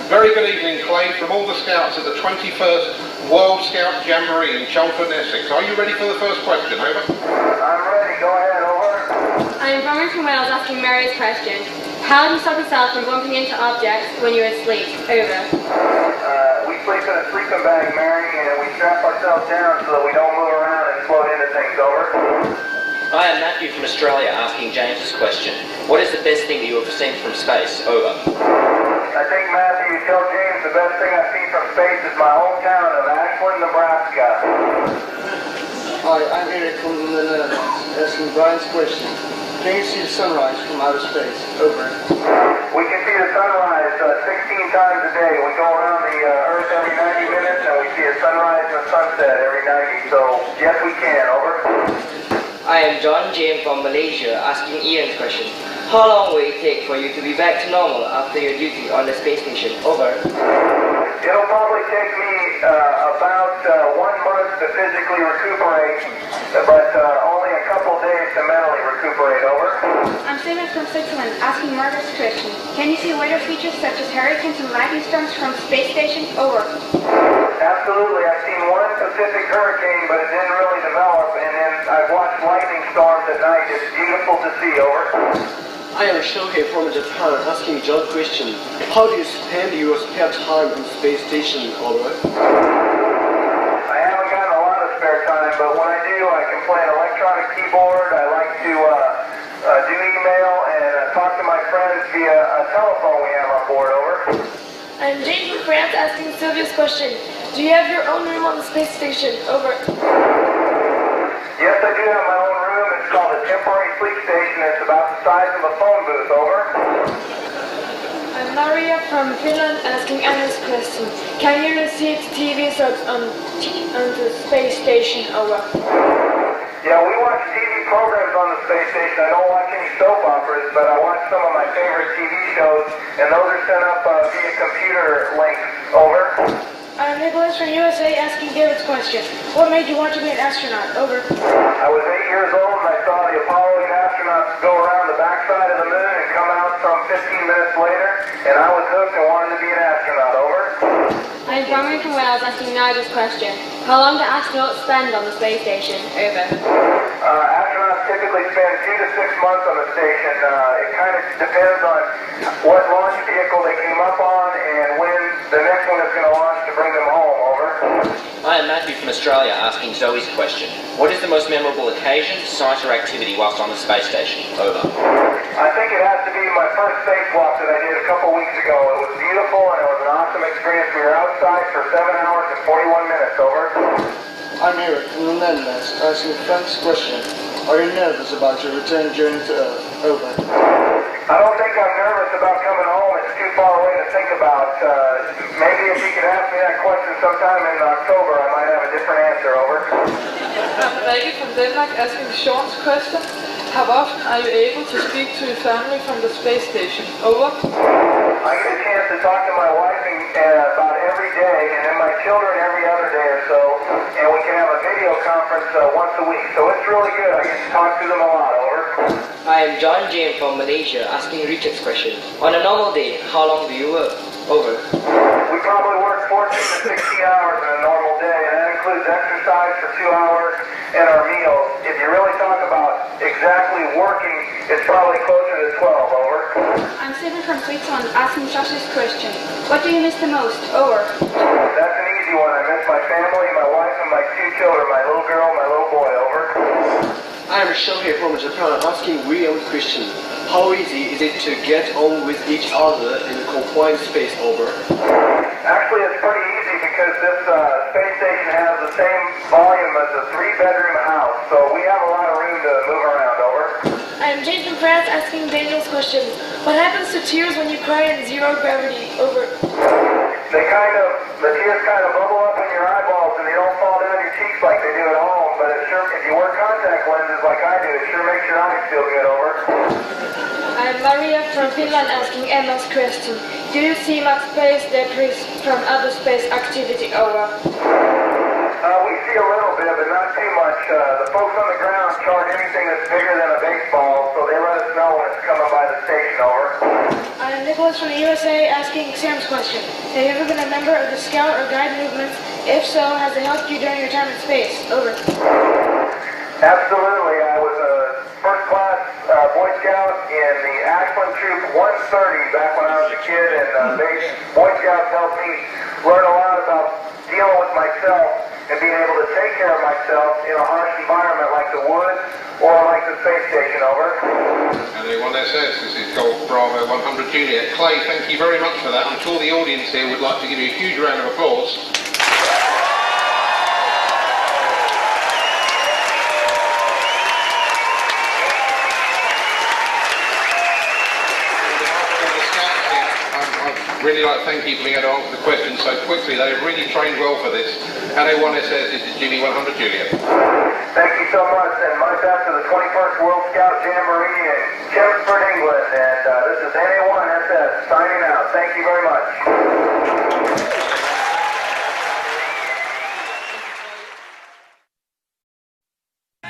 Very good evening, Clay, from all the scouts at the 21st World Scout Jamboree in Chelmsford, Essex. Are you ready for the first question? Over. I'm ready, go ahead, over. I'm Farmer from Wales asking Mary's question. How do you stop yourself from bumping into objects when you're asleep? Over. We sleep in a sleeping bag, Mary, and we strap ourselves down so that we don't move around and float into things. Over. I am Matthew from Australia asking James's question. What is the best thing that you have seen from space? Over. I think, Matthew, you tell James the best thing I've seen from space is my hometown of Ashland, Nebraska. Hi, I'm Eric from the Netherlands, asking Brian's question. Can you see the sunrise from outer space? Over. We can see the sunrise 16 times a day. We go around the Earth every 90 minutes and we see a sunrise and a sunset every 90. So, yes, we can. Over. I am John James from Malaysia asking Ian's question. How long will it take for you to be back to normal after your duty on the space station? Over. It'll probably take me about 1 month to physically recuperate, but only a couple days to mentally recuperate. recuperate, over. I'm Simon from Switzerland, asking Margaret's question. Can you see weather features such as hurricanes and lightning storms from space station? Over. Absolutely. I've seen one Pacific hurricane, but it didn't really develop, and then I've watched lightning storms at night. It's beautiful to see, over. I am Shohei from Japan, asking John question. How do you spend your spare time in space station, over? I haven't gotten a lot of spare time, but when I do, I can play an electronic keyboard. I like to do email and talk to my friends via a telephone we have on board, over. I'm Jane from France, asking Sylvia's question. Do you have your own room on the space station? Over. Yes, I do have my own room. It's called a temporary sleep station. It's about the size of a phone booth, over. I'm Maria from Finland, asking Anna's question. Can you receive TV shows on the space station? Over. Yeah, we watch TV programs on the space station. I don't watch any soap operas, but I watch some of my favorite TV shows, and those are sent up via computer links, over. I'm Nicholas from USA, asking David's question. What made you want to be an astronaut? Over. I was 8 years old and I saw the Apollo 8 astronauts go around the backside of the moon and come out some 15 minutes later, and I was hooked and wanted to be an astronaut, over. I'm Bronwyn from Wales, asking Nigel's question. How long do astronauts spend on the space station? Over. Astronauts typically spend 2 to 6 months on the station. It kind of depends on what launch vehicle they came up on and when the next one is going to launch to bring them home, over. I am Matthew from Australia, asking Zoe's question. What is the most memorable occasion, site or activity whilst on the space station? Over. I think it has to be my first spacewalk that I did a couple weeks ago. It was beautiful and it was an awesome experience. We were outside for 7 hours and 41 minutes, over. I'm Eric from the Netherlands, asking Frank's question. Are you nervous about your return journey to Earth? Over. I don't think I'm nervous about coming home. It's too far away to think about. Maybe if you could ask me that question sometime in October, I might have a different answer, over. I'm Maggie from Denmark, asking Sean's question. How often are you able to speak to your family from the space station? Over. I get a chance to talk to my wife about every day, and then my children every other day or so, and we can have a video conference once a week. So it's really good. I get to talk to them a lot, over. I am John James from Malaysia, asking Richard's question. On a normal day, how long do you work? Over. We probably work 14 to 16 hours in a normal day, and that includes exercise for 2 hours and our meals. If you really talk about exactly working, it's probably closer to 12, over. I'm Stephen from Switzerland, asking Josh's question. What do you miss the most? Over. That's an easy one. I miss my family, my wife, and my 2 children, my little girl, my little boy, over. I am Shohei from Japan, asking William's question. How easy is it to get on with each other in a confined space, over? Actually, it's pretty easy because this space station has the same volume as a 3-bedroom house, so we have a lot of room to move around, over. I'm Jane from France, asking Daniel's question. What happens to tears when you cry in zero gravity? Over. The tears kind of bubble up in your eyeballs and they don't fall down your cheeks like they do at home, but it sure, if you wear contact lenses like I do, it sure makes your eyes feel good, over. I'm Maria from Finland, asking Emma's question. Do you see much space debris from other space activity? Over. We see a little bit, but not too much. The folks on the ground chart anything that's bigger than a baseball, so they let us know when it's coming by the station, over. I'm Nicholas from the USA, asking Sam's question. Have you ever been a member of the Scout or Guide movement? If so, has it helped you during your time in space? Over. Absolutely. I was a first-class Boy Scout in the Ashland Troop 130 back when I was a kid, and Boy Scouts helped me learn a lot about dealing with myself and being able to take care of myself in a harsh environment like the woods or like the space station, over. And everyone there says, this is Golf Bravo 100 Juliet. Clay, thank you very much for that. I'm sure the audience here would like to give you a huge round of applause. I'd really like to thank you for being able to answer the questions so quickly. They've really trained well for this. And everyone that says this is Jimmy 100 Juliet. Thank you so much, and my best to the 21st World Scout Jamboree in Chelmsford, England. And this is NA1SS signing out. Thank you very much.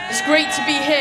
It's great to be here.